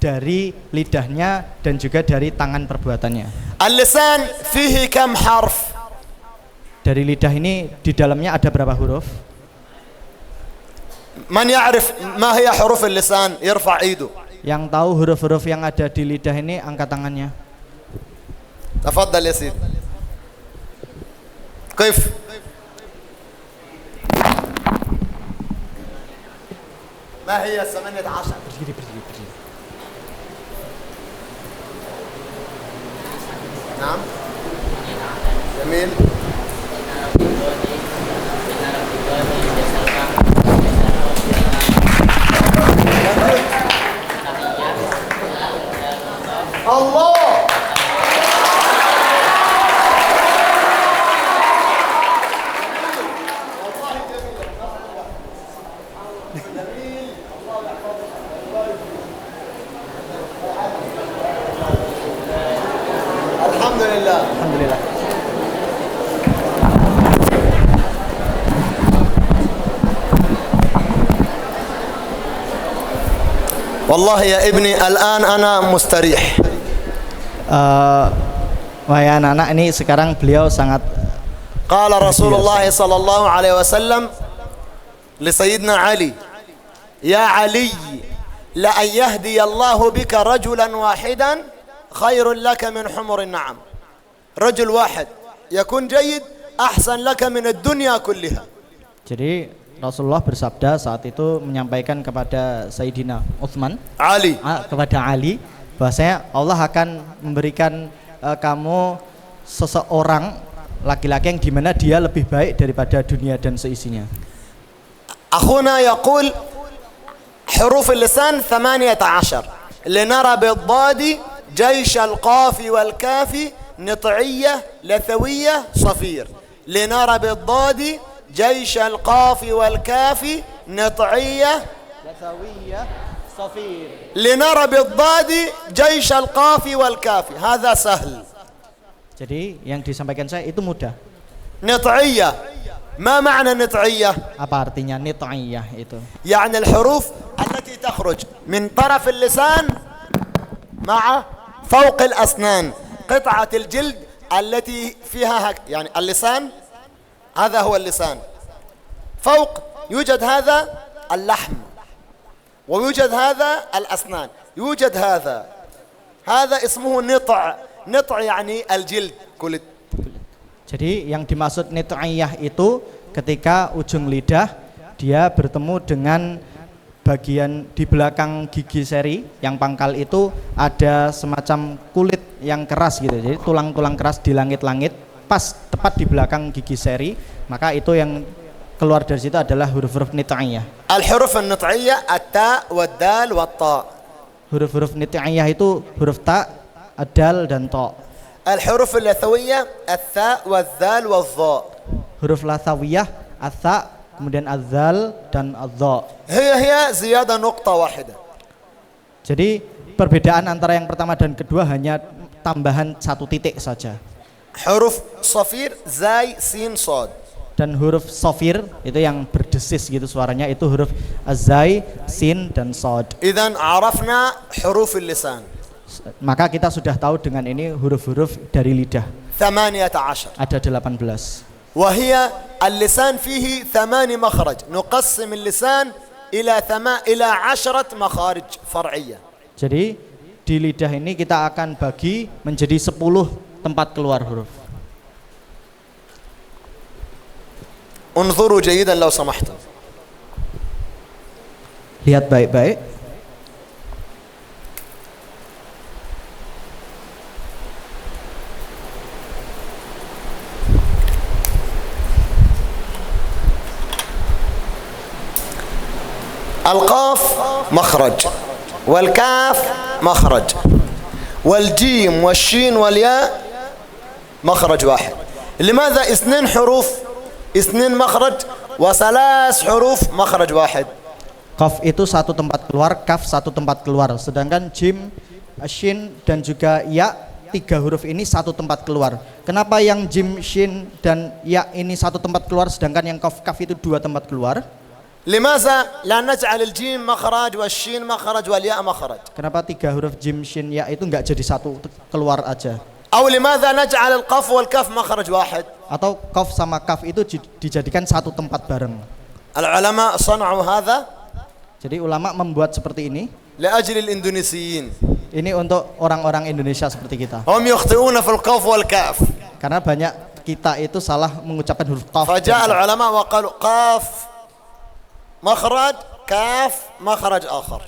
dari lidahnya dan juga dari tangan perbuatannya. اللسان فيه كم حرف؟ Dari lidah ini di dalamnya ada berapa huruf? من يعرف ما هي حروف اللسان يرفع ايده. Yang tahu huruf-huruf yang ada di lidah ini angkat tangannya. تفضل يا سيدي. كيف؟ ما هي 18؟ نعم جميل. الله الحمد لله. Alhamdulillah. والله يا ابني الآن أنا مستريح. Wahai anak-anak, ini sekarang beliau sangat قال رسول الله صلى الله عليه وسلم لسيدنا علي يا علي لأن يهدي الله بك رجلا واحدا خير لك من حمر النعم. رجل واحد يكون جيد أحسن لك من الدنيا كلها. Jadi Rasulullah bersabda saat itu menyampaikan kepada Sayyidina Utsman, علي kepada Ali, bahwasanya Allah akan memberikan kamu seseorang laki-laki yang dimana dia lebih baik daripada dunia dan seisinya. أخونا يقول حروف اللسان 18 لنرى بالضاد جيش القاف والكاف نطعية لثوية صفير لنرى بالضاد جيش القاف والكاف نطعية Lasawiyah Safir. لنرى بالضاد جيش القاف والكاف هذا سهل. Jadi yang disampaikan saya itu mudah. نطعية ما معنى نطعية؟ Apa artinya nit'iyah itu? يعني الحروف التي تخرج من طرف اللسان مع فوق الأسنان قطعة الجلد التي فيها يعني اللسان هذا هو اللسان فوق يوجد هذا اللحم ويوجد هذا الأسنان يوجد هذا اسمه نطع يعني الجلد كل. Jadi yang dimaksud nit'iyah itu ketika ujung lidah dia bertemu dengan bagian di belakang gigi seri yang pangkal itu ada semacam kulit yang keras gitu. Jadi tulang-tulang keras di langit-langit pas tepat di belakang gigi seri, maka itu yang keluar dari situ adalah huruf-huruf nit'iyah. الحروف النطعية التاء والدال والطاء. Huruf-huruf nit'iyah itu huruf ta, dal dan ta. الحروف اللثوية الثاء والذال والظاء. Huruf lathawiyah, atha, kemudian adzal dan adza. هي زيادة نقطة واحدة. Jadi perbedaan antara yang pertama dan kedua hanya tambahan satu titik saja. حروف صفير زاي سين صاد. Dan huruf sofir itu yang berdesis gitu suaranya itu huruf azai, sin dan sod. إذن عرفنا حروف اللسان. Maka kita sudah tahu dengan ini huruf-huruf dari lidah. 18. Ada 18. وهي اللسان فيه 8 مخرج نقسم اللسان إلى 10 مخارج فرعية. Jadi di lidah ini kita akan bagi menjadi 10 tempat keluar huruf. انظروا جيدا لو سمحتم. Lihat baik-baik. القاف مخرج والكاف مخرج والجيم والشين والياء مخرج واحد. لماذا 2 حروف 2 مخرج وثلاث حروف مخرج واحد؟ Qaf itu satu tempat keluar, kaf satu tempat keluar. Sedangkan jim, shin dan juga ya 3 huruf ini satu tempat keluar. Kenapa yang jim, shin dan ya ini satu tempat keluar sedangkan yang kaf itu 2 tempat keluar? لماذا لا نجعل الجيم مخرج والشين مخرج والياء مخرج؟ Kenapa 3 huruf jim, shin, ya itu enggak jadi satu keluar aja? أو لماذا نجعل القاف والكاف مخرج واحد؟ Atau kaf sama kaf itu dijadikan satu tempat bareng? العلماء صنعوا هذا Jadi ulama membuat seperti ini. لأجل الإندونيسيين. Ini untuk orang-orang Indonesia seperti kita. هم يخطئون في القاف والكاف. Karena banyak kita itu salah mengucapkan huruf kaf. فجاء العلماء وقالوا قاف مخرج كاف مخرج آخر.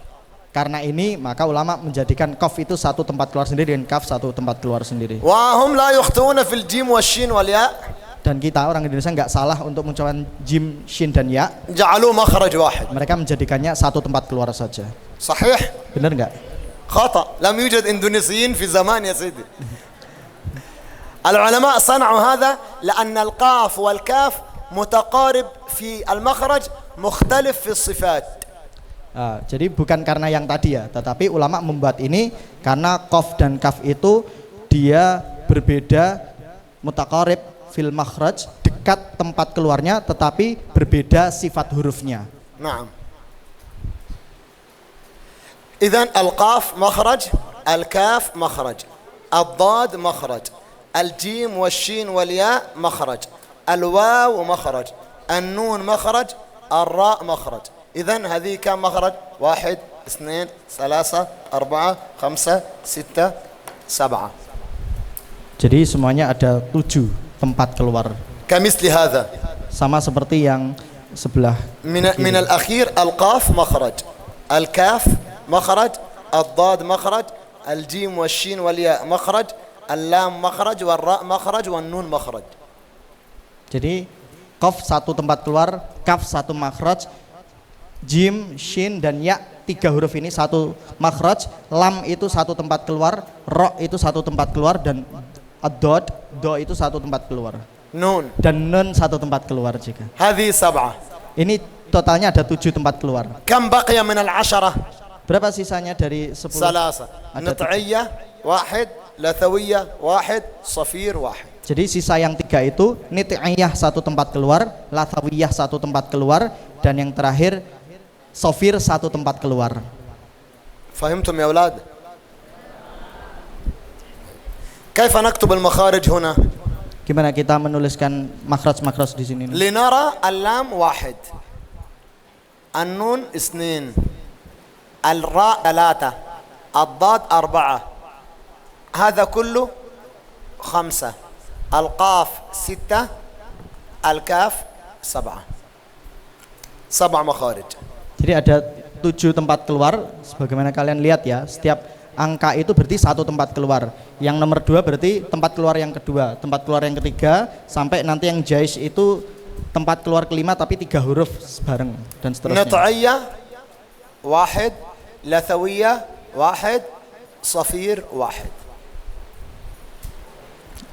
Karena ini maka ulama menjadikan kaf itu satu tempat keluar sendiri dan kaf satu tempat keluar sendiri. وهم لا يخطئون في الجيم والشين والياء. Dan kita orang Indonesia nggak salah untuk mengucapkan jim, shin dan ya. جعلوا مخرج واحد. Mereka menjadikannya satu tempat keluar saja. صحيح؟ Benar nggak? خطأ. لم يوجد إندونيسيين في زمان يا سيدي. العلماء صنعوا هذا لأن القاف والكاف متقارب في المخرج مختلف في الصفات. Jadi bukan karena yang tadi ya, tetapi ulama membuat ini karena qaf dan kaf itu dia berbeda, mutaqarib fil makhraj, dekat tempat keluarnya tetapi berbeda sifat hurufnya. نعم. إذن القاف مخرج، الكاف مخرج، الضاد مخرج، الجيم والشين والياء مخرج، الواو مخرج، النون مخرج، الراء مخرج. إذن هذه كم مخرج؟ 1 2 3 4 5 6 7. Jadi semuanya ada 7 tempat keluar. كمثل هذا. Sama seperti yang sebelah من الأخير القاف مخرج، الكاف مخرج، الضاد مخرج، الجيم والشين والياء مخرج، اللام مخرج، والراء مخرج، والنون مخرج. Jadi qaf satu tempat keluar, kaf satu makhraj, jim, shin dan ya tiga huruf ini satu makhraj, lam itu satu tempat keluar, ro itu satu tempat keluar dan ad-dod, do itu satu tempat keluar. نون Dan nun satu tempat keluar juga. هذه 7. Ini totalnya ada 7 tempat keluar. كم بقي من العشرة؟ Berapa sisanya dari 10? 3. Ada نطعية 1، لثوية 1، صفير 1. Jadi sisa yang 3 itu nit'iyah satu tempat keluar, lathawiyah satu tempat keluar, dan yang terakhir sofir satu tempat keluar. فهمتم يا أولاد؟ كيف نكتب المخارج هنا؟ Gimana kita menuliskan makhraj-makhraj di sini? لنرى اللام 1، النون 2، الراء 3، الضاد 4، هذا كله 5، القاف 6، الكاف 7. 7 مخارج. Jadi ada 7 tempat keluar, sebagaimana kalian lihat ya, setiap angka itu berarti satu tempat keluar. Yang nomor 2 berarti tempat keluar yang kedua, tempat keluar yang ketiga, sampai nanti yang jais itu tempat keluar kelima tapi 3 huruf bareng dan seterusnya. نطعية 1، لثوية 1، صفير 1.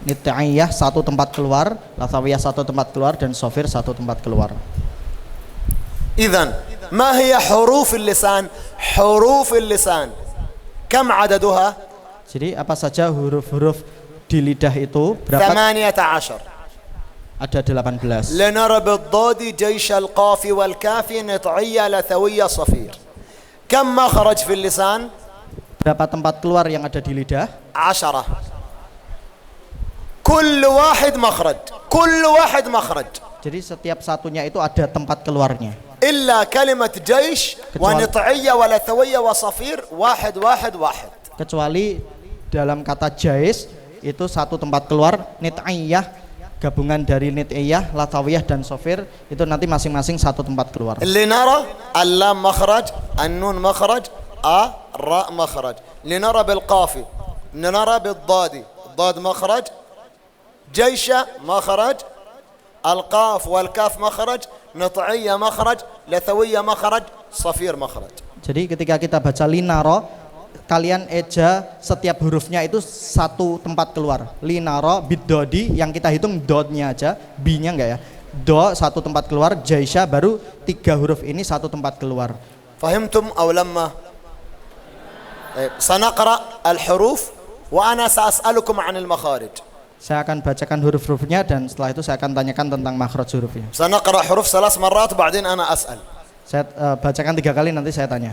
Nit'iyah satu tempat keluar, lathawiyah satu tempat keluar, dan sofir satu tempat keluar. إذن ما هي حروف اللسان؟ حروف اللسان كم عددها؟ Jadi apa saja huruf-huruf di lidah itu? Berapa? 18. Ada 18. لنرى بالضاد جيش القاف والكاف نطعية لثوية صفير. كم مخرج في اللسان؟ Berapa tempat keluar yang ada di lidah? 10. كل واحد مخرج، كل واحد مخرج. Jadi setiap satunya itu ada tempat keluarnya. إلا كلمة جيش ونطعية ولثوية وصفير 1 1 1. Kecuali dalam kata jais itu satu tempat keluar, nit'iyah gabungan dari nit'iyah, lathawiyah dan sofir itu nanti masing-masing satu tempat keluar. اللي نرى اللام مخرج، النون مخرج، الراء مخرج. لنرى بالقاف، نرى بالضاد، الضاد مخرج، جيشة مخرج، القاف والكاف مخرج، نطعية مخرج، لثوية مخرج، صفير مخرج. Jadi ketika kita baca linaro, kalian eja setiap hurufnya itu satu tempat keluar. Linaro, bidodi yang kita hitung dotnya aja, b-nya enggak ya. Do satu tempat keluar, jaisha baru 3 huruf ini satu tempat keluar. فهمتم أو لما؟ سنقرأ الحروف وأنا سأسألكم عن المخارج. Saya akan bacakan huruf-hurufnya dan setelah itu saya akan tanyakan tentang makhraj hurufnya. سنقرأ حروف 3 مرات بعدين أنا أسأل. Saya bacakan 3 kali nanti saya tanya.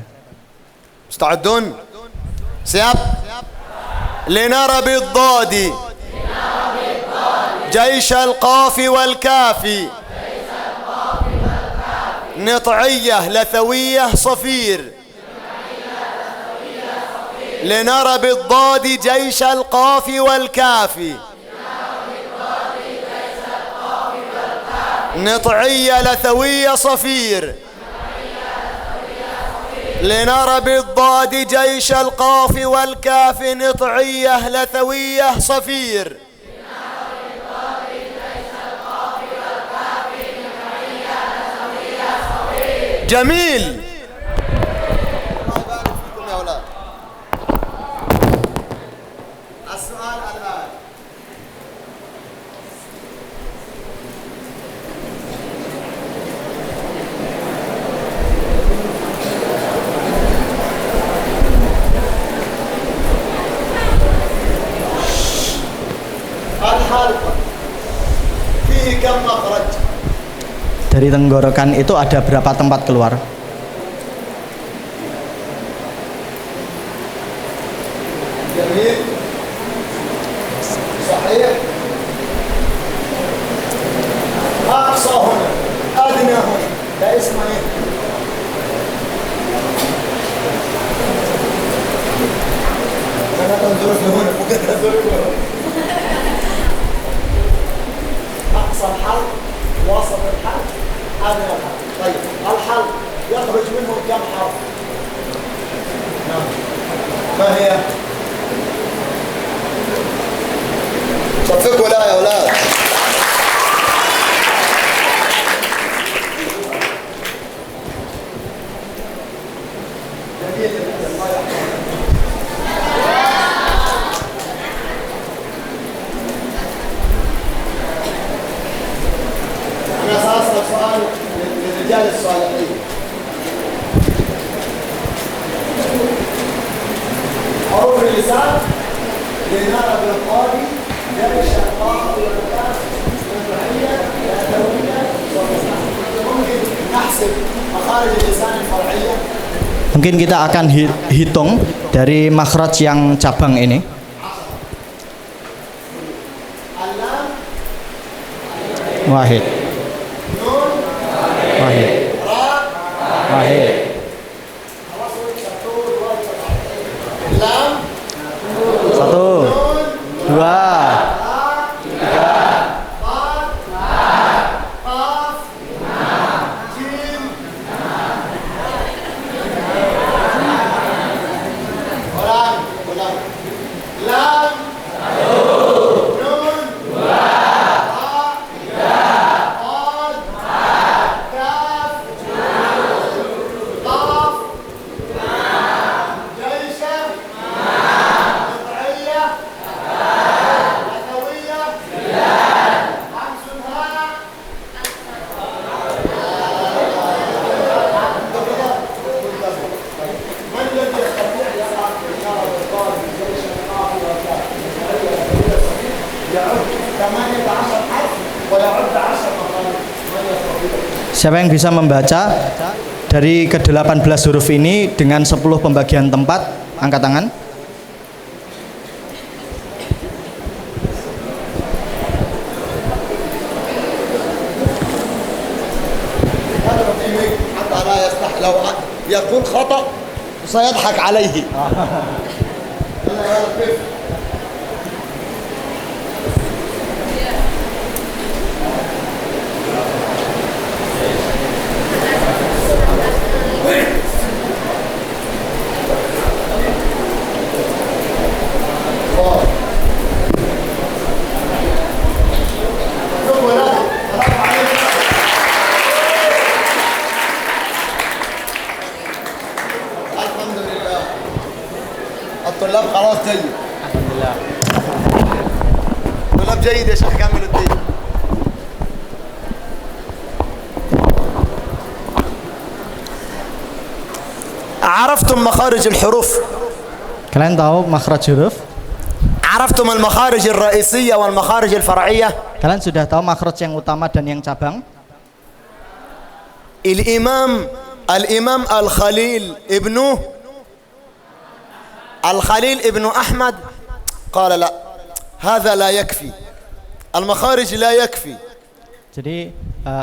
مستعدون؟ سياب. لنرى بالضاد جيش القاف والكاف نطعية لثوية صفير. لنرى بالضاد جيش القاف والكاف نطعية لثوية صفير. لنرى بالضاد جيش القاف والكاف نطعية لثوية صفير. جميل. السؤال الآن الحلقة فيه كم مخرج؟ Dari tenggorokan itu ada berapa tempat keluar? جميل. صحيح. أقصى هنا، أدنى هنا، ده اسمه إيه؟ أنا تنظر هنا، ممكن تنظر هنا. أقصى الحلق، وسط الحلق، أدنى الحلق. ما هي؟ صفقوا لا يا أولاد. أنا سأسأل سؤال للرجال الصالحين. حروف اللسان لنرى بالقاضي جيش القاضي والكاف والبحرية الأدوية والمصنع. ممكن نحسب مخارج اللسان الفرعية. Mungkin kita akan hitung dari makhraj yang cabang ini. Wahid. Wahid. Wahid. Satu, dua, tiga, Siapa yang bisa membaca dari ke-18 huruf ini dengan 10 pembagian tempat, angkat tangan. حتى لا يستح لو يكون خطأ سيضحك عليه. الطلاب خلاص جيد. الحمد لله. طلاب جيد يا شيخ كامل الدين. عرفتم مخارج الحروف؟ Kalian tahu makhraj huruf? عرفتم المخارج الرئيسية والمخارج الفرعية؟ Kalian sudah tahu makhraj yang utama dan yang cabang? الإمام الخليل ابن أحمد قال لا هذا لا يكفي المخارج لا يكفي. Jadi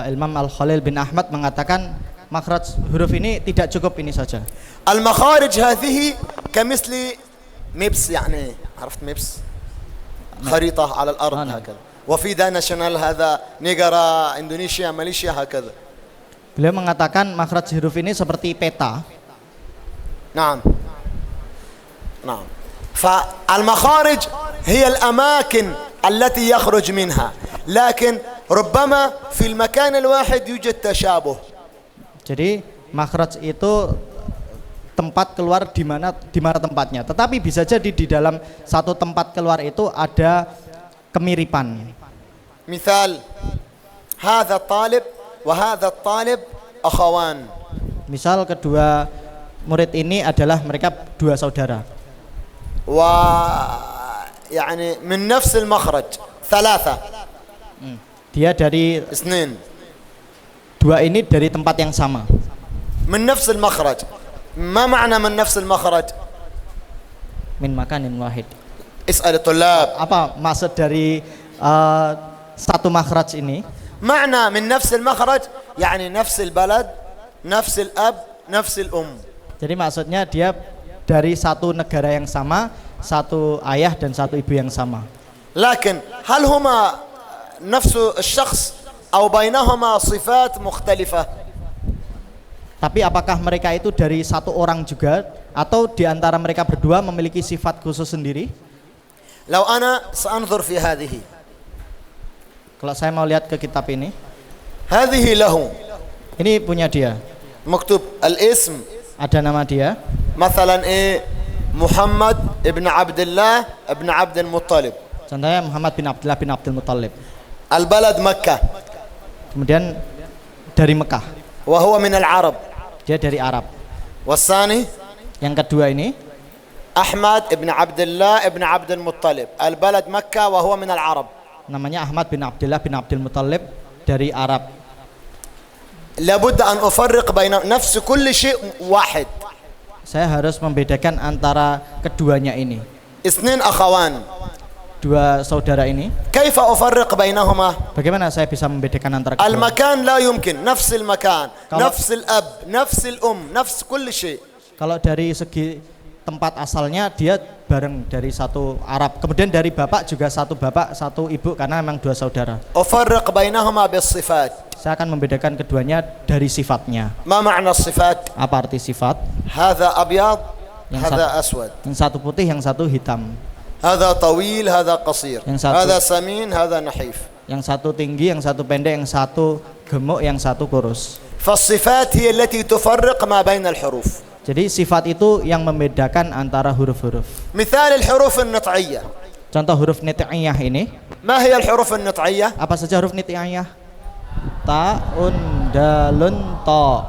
Imam Al-Khalil bin Ahmad mengatakan makhraj huruf ini tidak cukup ini saja. المخارج هذه كمثل ميبس يعني عرفت ميبس خريطة على الأرض هكذا وفي دا ناشونال هذا نيجرا إندونيسيا ماليزيا هكذا. Beliau mengatakan makhraj huruf ini seperti peta. نعم نعم فالمخارج هي الأماكن التي يخرج منها لكن ربما في المكان الواحد يوجد تشابه. Jadi makhraj itu tempat keluar di mana tempatnya. Tetapi bisa jadi di dalam satu tempat keluar itu ada kemiripan. مثال هذا الطالب وهذا الطالب أخوان. Misal kedua murid ini adalah mereka dua saudara. يعني من نفس المخرج ثلاثة. Dia dari اثنين. dua ini dari tempat yang sama. من نفس المخرج. ما معنى من نفس المخرج؟ Min makanin wahid. اسأل الطلاب. Apa maksud dari satu makhraj ini? معنى من نفس المخرج يعني نفس البلد نفس الأب نفس الأم. Jadi maksudnya dia dari satu negara yang sama, satu ayah dan satu ibu yang sama. لكن هل هما نفس الشخص أو بينهما صفات مختلفة؟ Tapi apakah mereka itu dari satu orang juga atau di antara mereka berdua memiliki sifat khusus sendiri? لو أنا سأنظر في هذه Kalau saya mau lihat ke kitab ini, هذه له ini punya dia. مكتوب الاسم Ada nama dia. مثلا إيه محمد ابن عبد الله ابن عبد المطلب. Contohnya Muhammad bin Abdullah bin Abdul Muttalib. البلد مكة Kemudian dari Mekah. وهو من العرب. Dia dari Arab. والثاني Yang kedua ini أحمد ابن عبد الله ابن عبد المطلب البلد مكة وهو من العرب. namanya Ahmad bin Abdullah bin Abdul Muttalib dari Arab. لابد أن أفرق بين نفس كل شيء واحد. Saya harus membedakan antara keduanya ini. اثنين أخوان Dua saudara ini. كيف أفرق بينهما؟ Bagaimana saya bisa membedakan antara kedua? المكان لا يمكن نفس المكان kalau- نفس الأب نفس الأم نفس كل شيء. Kalau dari segi tempat asalnya dia bareng dari satu Arab. Kemudian dari bapak juga satu bapak, satu ibu karena memang dua saudara. أفرق بينهما بالصفات. Saya akan membedakan keduanya dari sifatnya. ما معنى الصفات؟ Apa arti sifat? هذا أبيض Yang هذا satu- أسود. Yang satu putih, yang satu hitam. هذا طويل هذا قصير. yang satu- هذا سمين هذا نحيف. Yang satu tinggi, yang satu pendek, yang satu gemuk, yang satu kurus. فالصفات هي التي تفرق ما بين الحروف. Jadi sifat itu yang membedakan antara huruf-huruf. مثال الحروف النطعية. Contoh huruf nit'iyah ini. ما هي الحروف النطعية؟ Apa saja huruf nit'iyah? Ta, un, dalun, ta.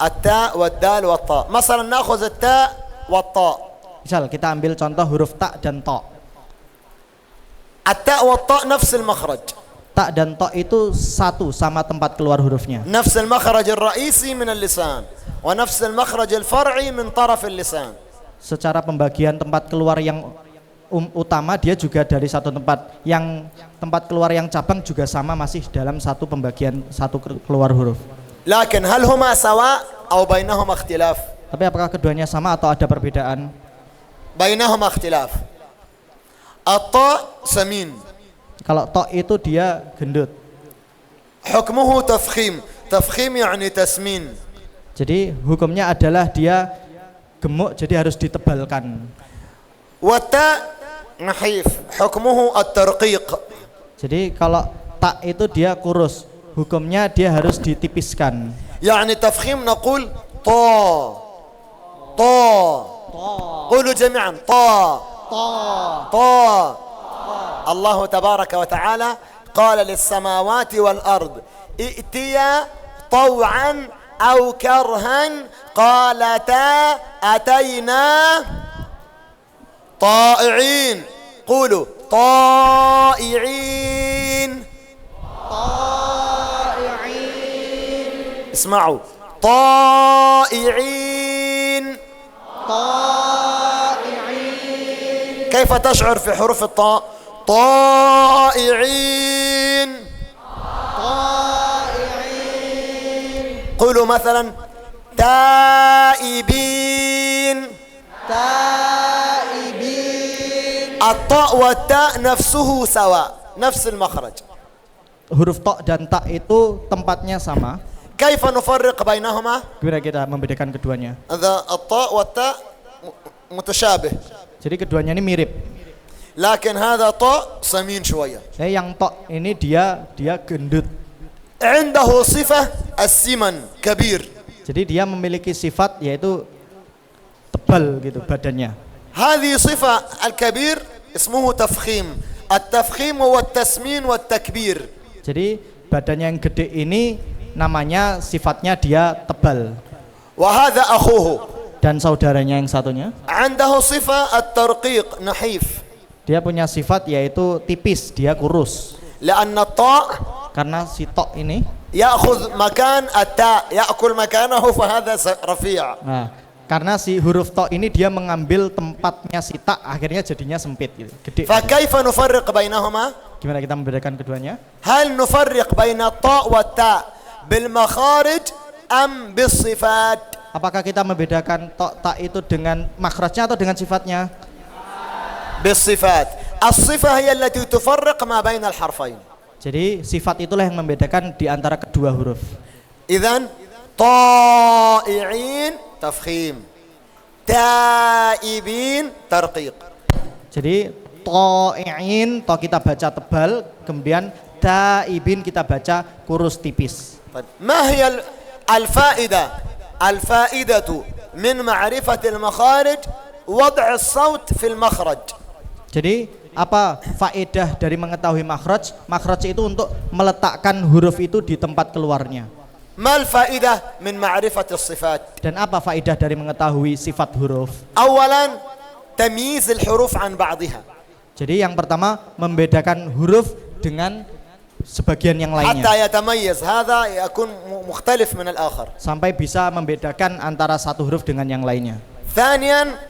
التاء والدال والطاء. مثلا نأخذ التاء والطاء. Misal kita ambil contoh huruf ta dan to. التاء والطاء نفس المخرج. Ta dan to itu satu sama tempat keluar hurufnya. نفس المخرج الرئيسي من اللسان ونفس المخرج الفرعي من طرف اللسان. Secara pembagian tempat keluar yang utama dia juga dari satu tempat. Yang tempat keluar yang cabang juga sama masih dalam satu pembagian satu keluar huruf. لكن هل هما سواء أو بينهما اختلاف؟ Tapi apakah keduanya sama atau ada perbedaan? بينهما اختلاف. الطاء سمين Kalau to itu dia gendut. حكمه تفخيم. تفخيم يعني تسمين. Jadi hukumnya adalah dia gemuk jadi harus ditebalkan. والتاء نحيف حكمه الترقيق. Jadi kalau tak itu dia kurus, hukumnya dia harus ditipiskan. يعني تفخيم نقول طا طا. قولوا جميعا طا طا. الله تبارك وتعالى قال للسماوات والأرض ائتيا طوعا أو كرها قالتا أتينا طائعين. قولوا طائعين. اسمعوا طائعين. كيف تشعر في حروف الطاء؟ طائعين. قولوا مثلا تائبين. الطاء والتاء نفسه سواء نفس المخرج. Huruf to dan ta itu tempatnya sama. كيف نفرق بينهما؟ Gimana kita membedakan keduanya? هذا الطاء والتاء متشابه Jadi keduanya ini mirip. لكن هذا طاء سمين شوية. Yang to ini dia gendut. عنده صفة السمن كبير. Jadi dia memiliki sifat yaitu tebal gitu badannya. هذه صفة الكبير اسمه تفخيم. التفخيم هو التسمين والتكبير. Jadi badannya yang gede ini namanya sifatnya dia tebal. وهذا أخوه Dan saudaranya yang satunya عنده صفة الترقيق نحيف. dia punya sifat yaitu tipis, dia kurus. لأن الطاء Karena si to ini يأخذ مكان التاء يأكل مكانه فهذا رفيع. nah, karena si huruf to ini dia mengambil tempatnya si ta, akhirnya jadinya sempit gitu, gede. فكيف نفرق بينهما؟ Gimana kita membedakan keduanya? هل نفرق بين الطاء والتاء بالمخارج أم بالصفات؟ Apakah kita membedakan to ta itu dengan makhrajnya atau dengan sifatnya? بالصفات. الصفة هي التي تفرق ما بين الحرفين. Jadi sifat itulah yang membedakan di antara kedua huruf. إذن طائعين تفخيم تائبين ترقيق. Jadi to'in, to kita baca tebal, kemudian taibin kita baca kurus tipis. ما هي الفائدة؟ الفائدة من معرفة المخارج وضع الصوت في المخرج. Jadi apa faedah dari mengetahui makhraj? Makhraj itu untuk meletakkan huruf itu di tempat keluarnya. ما الفائدة من معرفة الصفات؟ Dan apa faedah dari mengetahui sifat huruf? أولا تمييز الحروف عن بعضها. Jadi yang pertama membedakan huruf dengan sebagian yang lainnya. حتى يتميز هذا يكون مختلف من الآخر. Sampai bisa membedakan antara satu huruf dengan yang lainnya. ثانيا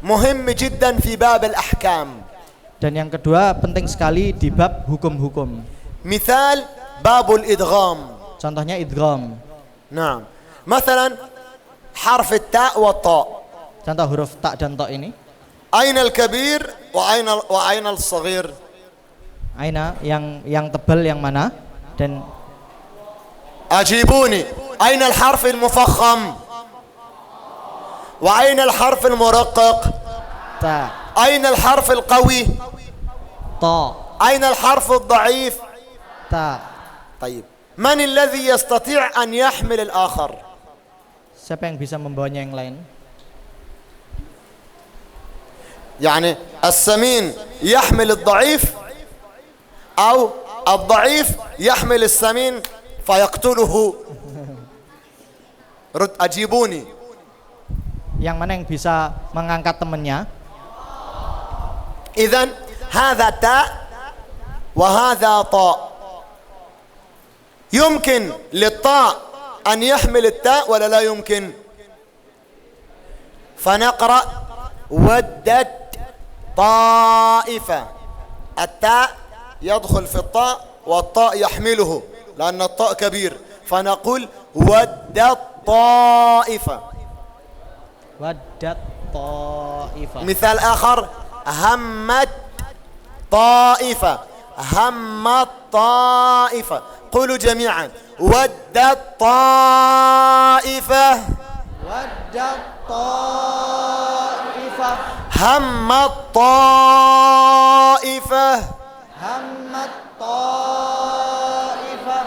مهم جدا في باب الأحكام. Dan yang kedua penting sekali di bab hukum-hukum. مثال باب الإدغام. Contohnya idgham. نعم مثلا حرف التاء والطاء. Contoh huruf ta dan to ini. أين الكبير وأين الصغير؟ Aina yang tebal yang mana? Dan أجيبوني أين الحرف المفخم وأين الحرف المرقق؟ ta, أين الحرف القوي؟ to, أين الحرف الضعيف؟ ta. طيب من الذي يستطيع أن يحمل الآخر؟ Siapa yang bisa membawanya yang lain? يعني السمين يحمل الضعيف أو الضعيف يحمل السمين فيقتله. رد أجيبوني. Yang mana yang bisa mengangkat temannya? إذن هذا تاء وهذا طاء. يمكن للطاء أن يحمل التاء ولا لا يمكن؟ فنقرأ ودت طائفة. التاء يدخل في الطاء والطاء يحمله لأن الطاء كبير فنقول ودت طائفة. Wadat ta'ifah. مثال آخر همت طائفة. همت طائفة. قولوا جميعا ودت طائفة. Wadat ta'ifah. همت طائفة. Hammat ta'ifah.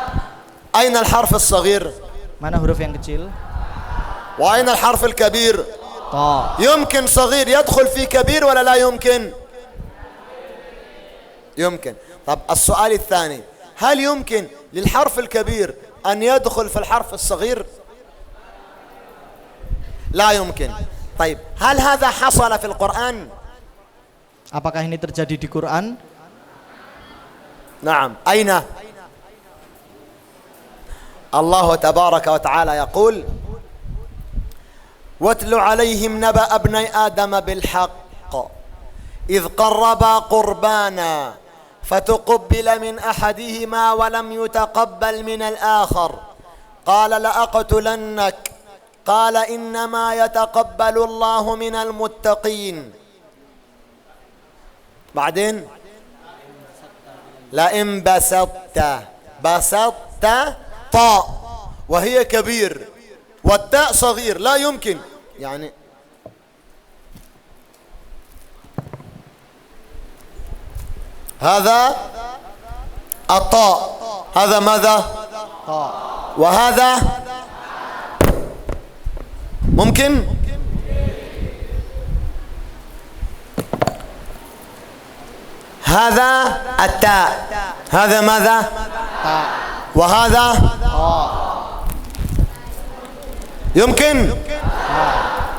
أين الحرف الصغير؟ Mana huruf yang kecil? وأين الحرف الكبير؟ Ta. يمكن صغير يدخل في كبير ولا لا يمكن؟ يمكن. طب السؤال الثاني هل يمكن للحرف الكبير أن يدخل في الحرف الصغير؟ لا يمكن. طيب هل هذا حصل في القرآن؟ Apakah ini terjadi di Quran? نعم. أين؟ الله تبارك وتعالى يقول واتل عليهم نبأ ابني آدم بالحق إذ قربا قربانا فتقبل من أحدهما ولم يتقبل من الآخر قال لأقتلنك قال إنما يتقبل الله من المتقين. بعدين لئن بسطت طاء وهي كبير والتاء صغير لا يمكن يعني هذا الطاء هذا ماذا؟ وهذا ممكن؟ هذا التاء هذا ماذا؟ وهذا يمكن؟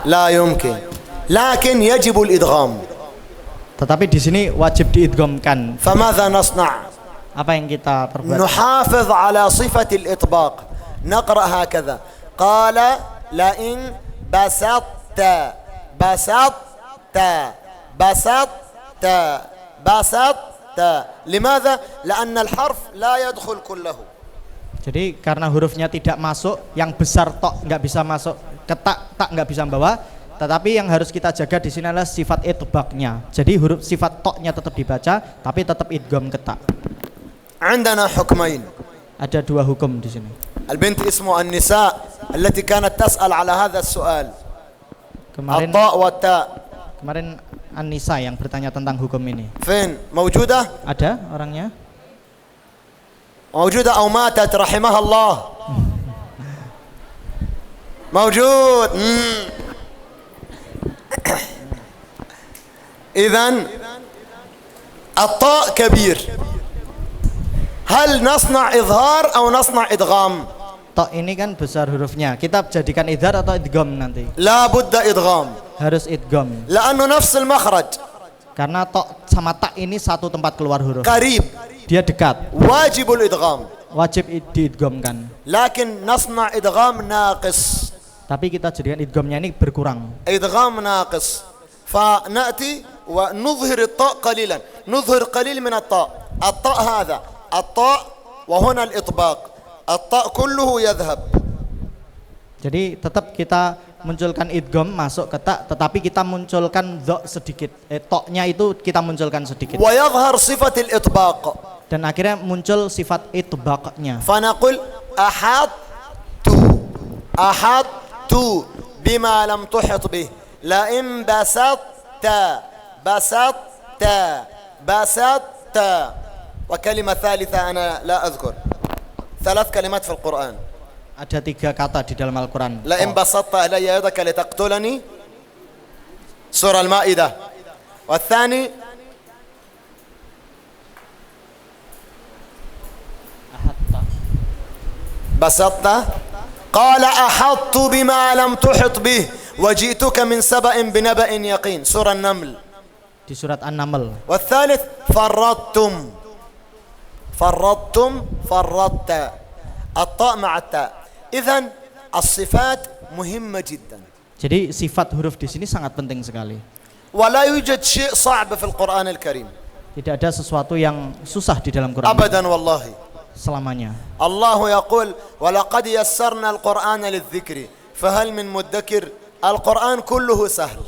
لا يمكن لكن يجب الإدغام. Tetapi di sini wajib diidghamkan. فماذا نصنع؟ Apa yang kita perbuat? نحافظ على صفة الإطباق. نقرأ هكذا قال لئن بسطت بسطت بسطت بسطت. لماذا؟ لأن الحرف لا يدخل كله. Jadi karena hurufnya tidak masuk, yang besar tok nggak bisa masuk, ketak tak nggak bisa membawa. Tetapi yang harus kita jaga di sini adalah sifat itbaqnya. Jadi huruf sifat toknya tetap dibaca, tapi tetap idgham ketak. عندنا حكمين. Ada dua hukum di sini. البنت اسمه النساء التي كانت تسأل على هذا السؤال Kemarin الطاء والتاء kemarin Anissa yang bertanya tentang hukum ini. فين موجودة Ada orangnya? موجودة أو ماتت رحمها الله موجود إذن الطاء كبير هل نصنع إظهار أو نصنع إدغام Tok ini kan besar hurufnya. Kita jadikan idhar atau idgham nanti? لا بد إدغام Harus idgham. لأنه نفس المخرج Karena tok sama tak ini satu tempat keluar huruf. قريب Dia dekat. واجب الإدغام Wajib diidghamkan. لكن نصنع إدغام ناقص Tapi kita jadikan idghamnya ini berkurang. إدغام ناقص فنأتي ونظهر الطاء قليلا نظهر قليل من الطاء الطاء هذا الطاء وهنا الإطباق الطاء كله يذهب Jadi tetap kita munculkan idgham masuk ke tak, tetapi kita munculkan dha sedikit. Toknya itu kita munculkan sedikit. ويظهر صفة الإطباق Dan akhirnya muncul sifat itbaqnya. فنقول أحطت بما لم تحط به لئن بسطت وكلمة ثالثة أنا لا أذكر 3 كلمات في القرآن Ada 3 kata di dalam Al-Quran. لئن بسطت إلي يدك لتقتلني سورة المائدة والثاني بسطت قال أحطت بما لم تحط به وجئتك من سبأ بنبأ يقين سورة النمل Di surat An-Naml. والثالث فرطت الطاء مع التاء إذن الصفات مهمة جدا Jadi sifat huruf di sini sangat penting sekali. ولا يوجد شيء صعب في القرآن الكريم Tidak ada sesuatu yang susah di dalam Quran أبدا والله selamanya. الله يقول ولقد يسرنا القرآن للذكر فهل من مدكر القرآن كله سهل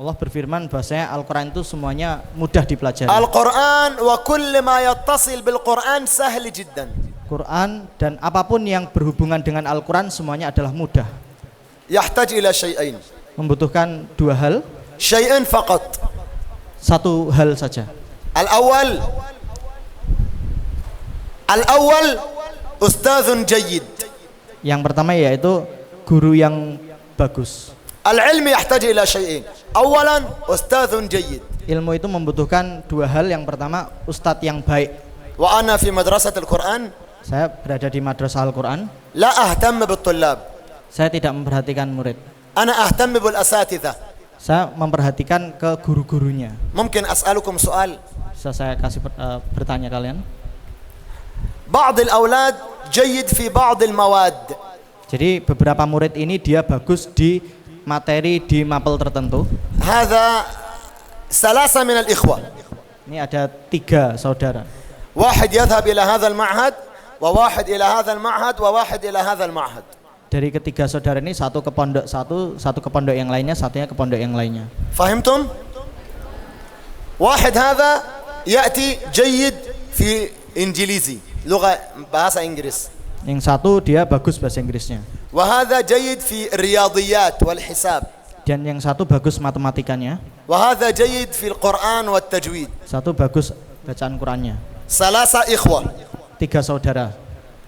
Allah berfirman bahwasanya Al-Quran itu semuanya mudah dipelajari. القرآن وكل ما يتصل بالقرآن سهل جدا Quran dan apapun yang berhubungan dengan Al-Quran semuanya adalah mudah. يحتاج إلى شيئين Membutuhkan 2 hal, شيئين فقط 1 hal saja. الأول أستاذ جيد Yang pertama yaitu guru yang bagus. العلم يحتاج إلى شيئين أولا أستاذ جيد Ilmu itu membutuhkan 2 hal. Yang pertama ustadz yang baik. وأنا في مدرسة القرآن Saya berada di madrasah Al-Quran. لا أهتم بالطلاب Saya tidak memperhatikan murid. أنا أهتم بالأساتذة Saya memperhatikan ke guru-gurunya. ممكن أسألكم سؤال Bisa saya kasih bertanya kalian. بعض الأولاد جيد في بعض المواد Jadi beberapa murid ini dia bagus di materi di mapel tertentu. هذا 3 من الإخوة Ini ada 3 saudara. واحد يذهب إلى هذا المعهد وواحد إلى هذا المعهد وواحد إلى هذا المعهد Dari ketiga saudara ini satu ke pondok satu ke pondok yang lainnya, satunya ke pondok yang lainnya. فهمتم؟ واحد هذا يأتي جيد في إنجليزي لغة bahasa Inggris Yang satu dia bagus bahasa Inggrisnya. وهذا جيد في الرياضيات والحساب Dan yang satu bagus matematikanya. وهذا جيد في القرآن والتجويد Satu bagus bacaan Qurannya. 3 إخوة 3 saudara.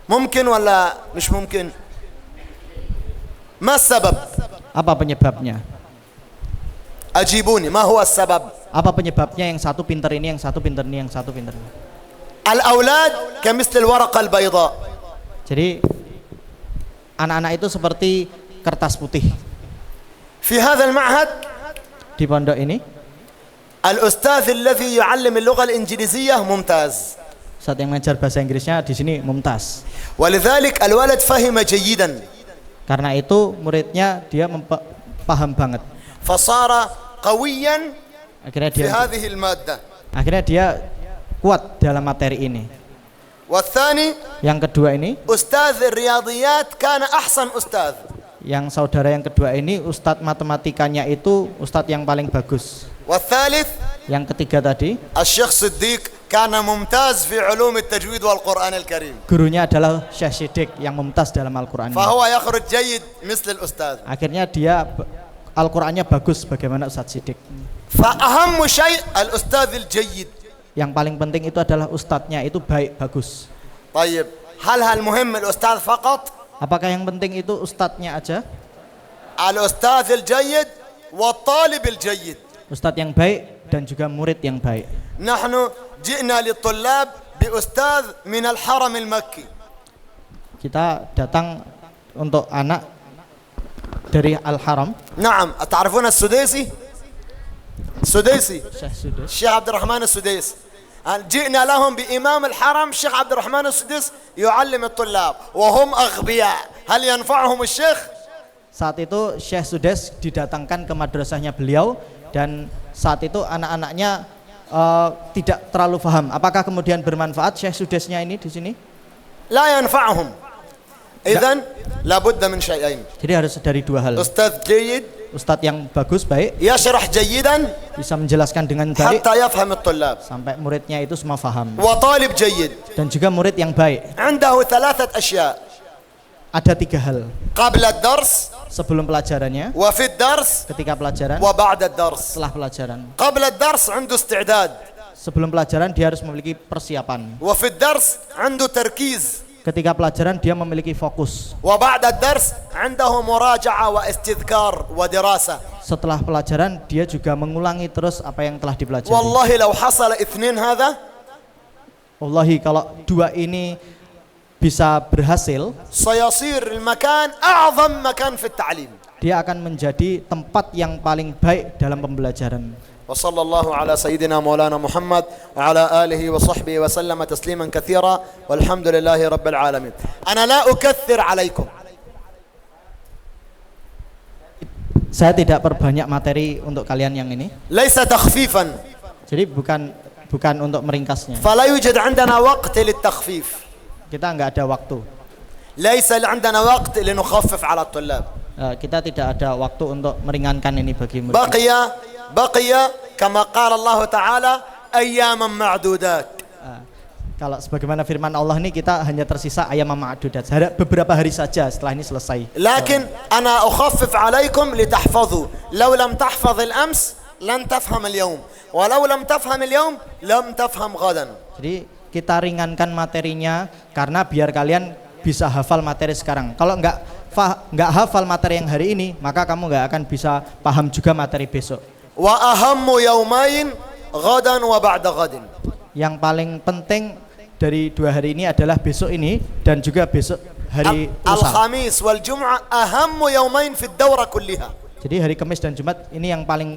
ممكن ولا مش ممكن؟ ما السبب؟ Apa penyebabnya? أجيبوني ما هو السبب؟ Apa penyebabnya yang satu pinter ini, yang satu pinter ini, yang satu pinter ini? الأولاد كمثل الورقة البيضاء Jadi anak-anak itu seperti kertas putih. في هذا المعهد Di pondok ini الأستاذ الذي يعلم اللغة الإنجليزية ممتاز saat yang mengajar bahasa Inggrisnya di sini mumtaz. ولذلك الولد فهم جيدا Karena itu muridnya dia paham banget. فصار قويا Akhirnya في dia هذه المادة kuat dalam materi ini. والثاني Yang kedua ini, أستاذ الرياضيات كان أحسن أستاذ yang saudara yang kedua ini ustadz matematikanya itu ustadz yang paling bagus. والثالث Yang ketiga tadi الشيخ صديق كان ممتاز في علوم التجويد والقرآن الكريم. Gurunya adalah Syekh Siddiq yang mumtaz dalam Al-Qur'an. فهو يخرج جيد مثل الأستاذ. Akhirnya dia Al-Qur'annya bagus bagaimana Ustadz Siddiq. فأهم شيء الأستاذ الجيد. Yang paling penting itu adalah ustadznya itu baik, bagus. طيب هل المهم الأستاذ فقط؟ Apakah yang penting itu ustadznya aja? الأستاذ الجيد والطالب الجيد. Ustadz yang baik dan juga murid yang baik. نحن جئنا للطلاب بأستاذ من الحرم المكي. Kita datang untuk anak dari Al-Haram. نعم تعرفون السديسي؟ سديسي Syekh Sudais. الشيخ عبد الرحمن السديس. جئنا لهم بإمام الحرم الشيخ عبد الرحمن السديس يعلم الطلاب وهم أغبياء. هل ينفعهم الشيخ؟ Saat itu Syekh Sudais didatangkan ke madrasahnya beliau dan saat itu anak-anaknya tidak terlalu paham. Apakah kemudian bermanfaat Syekh Sudaisnya ini di sini? لا ينفعهم. إذن لابد من شيئين. Jadi harus dari dua hal. أستاذ جيد Ustadz yang bagus, baik, يشرح جيدا bisa menjelaskan dengan baik حتى يفهم الطلاب. sampai muridnya itu semua paham. وطالب جيد Dan juga murid yang baik. عنده ثلاثة أشياء. Ada tiga hal. قبل الدرس Sebelum pelajarannya, وفي الدرس ketika pelajaran, وبعد الدرس. setelah pelajaran. قبل الدرس عنده استعداد Sebelum pelajaran dia harus memiliki persiapan. وفي الدرس عنده تركيز Ketika pelajaran dia memiliki fokus. وبعد الدرس عنده مراجعة واستذكار ودراسة. Setelah pelajaran dia juga mengulangi terus apa yang telah dipelajari. والله لو حصل اثنين هذا Wallahi kalau dua ini bisa berhasil, سيصير المكان أعظم مكان في التعليم. dia akan menjadi tempat yang paling baik dalam pembelajaran. وصلى الله على سيدنا مولانا محمد وعلى آله وصحبه وسلم تسليما كثيرا والحمد لله رب العالمين. أنا لا أكثر عليكم. Saya tidak perbanyak materi untuk kalian yang ini. ليس تخفيفا. Jadi bukan untuk meringkasnya. فلا يوجد عندنا وقت للتخفيف. Kita nggak ada waktu. ليس عندنا وقت لنخفف على الطلاب. Kita tidak ada waktu untuk meringankan ini bagi murid. بقي كما قال الله تعالى أياما معدودات. Kalau sebagaimana firman Allah ini kita hanya tersisa ayam ma'dudat. Beberapa hari saja setelah ini selesai. لكن أنا أخفف عليكم لتحفظوا. لو لم تحفظ الأمس لن تفهم اليوم. ولو لم تفهم اليوم لم تفهم غدا. Jadi kita ringankan materinya karena biar kalian bisa hafal materi sekarang. Kalau nggak hafal materi yang hari ini, maka kamu nggak akan bisa paham juga materi besok. وأهم يومين غدا وبعد غد. Yang paling penting dari dua hari ini adalah besok ini dan juga besok hari lusa. الخميس والجمعة أهم يومين في الدورة كلها. Jadi hari Kamis dan Jumat ini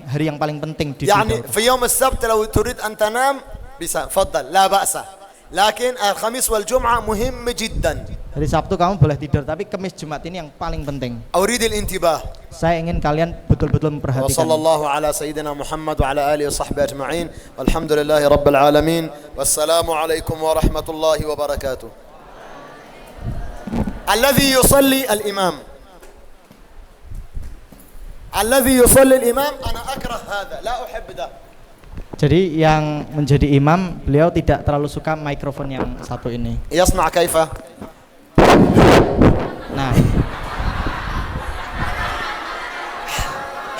hari yang paling penting di يعني daurah. في يوم السبت لو تريد أن تنام تفضل لا بأس. لكن الخميس والجمعة مهم جدا. Hari Sabtu kamu boleh tidur, tapi Kamis Jumat ini yang paling penting. أريد الانتباه. Saya ingin kalian betul-betul memperhatikan. وصلى الله على سيدنا محمد وعلى آله وصحبه أجمعين والحمد لله رب العالمين والسلام عليكم ورحمة الله وبركاته. الذي يصلي الإمام أنا أكره هذا لا أحب ده. Jadi yang menjadi imam, beliau tidak terlalu suka mikrofon yang satu ini. يصنع كيف؟ Nah,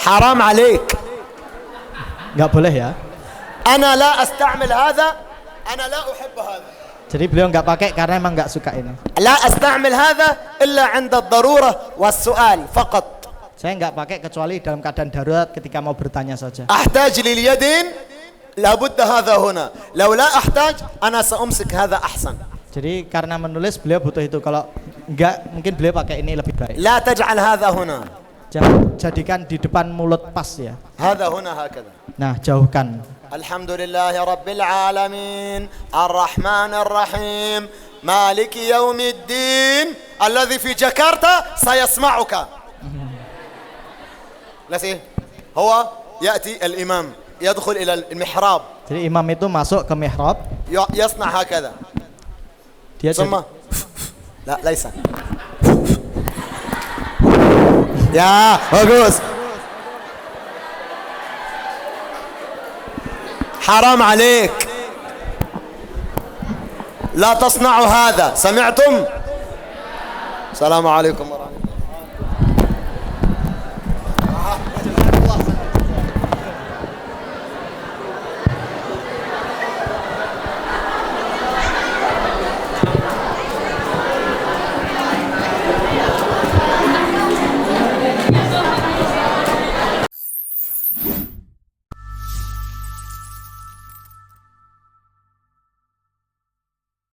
حرام عليك. nggak boleh ya. أنا لا أستعمل هذا. أنا لا أحب هذا. Jadi beliau nggak pakai karena emang nggak suka ini. لا أستعمل هذا إلا عند الضرورة والسؤال فقط. Saya nggak pakai kecuali dalam keadaan darurat ketika mau bertanya saja. أحتاج لليدين لابد هذا هنا. لو لا أحتاج أنا سأمسك هذا أحسن. Jadi karena menulis beliau butuh itu. Kalau enggak, mungkin beliau pakai ini lebih baik. لا تجعل هذا هنا. Jadikan di depan mulut pas ya. هذا هنا هكذا. Nah, jauhkan. الحمد لله رب العالمين الرحمن الرحيم مالك يوم الدين الذي في جاكرتا سيسمعك. هو يأتي الإمام يدخل إلى المحراب. Jadi imam itu masuk ke mihrab. يصنع هكذا. Dia ثم لا ليس يا bagus. حرام عليك. لا تصنعوا هذا. سمعتم؟ السلام عليكم ورحمة الله.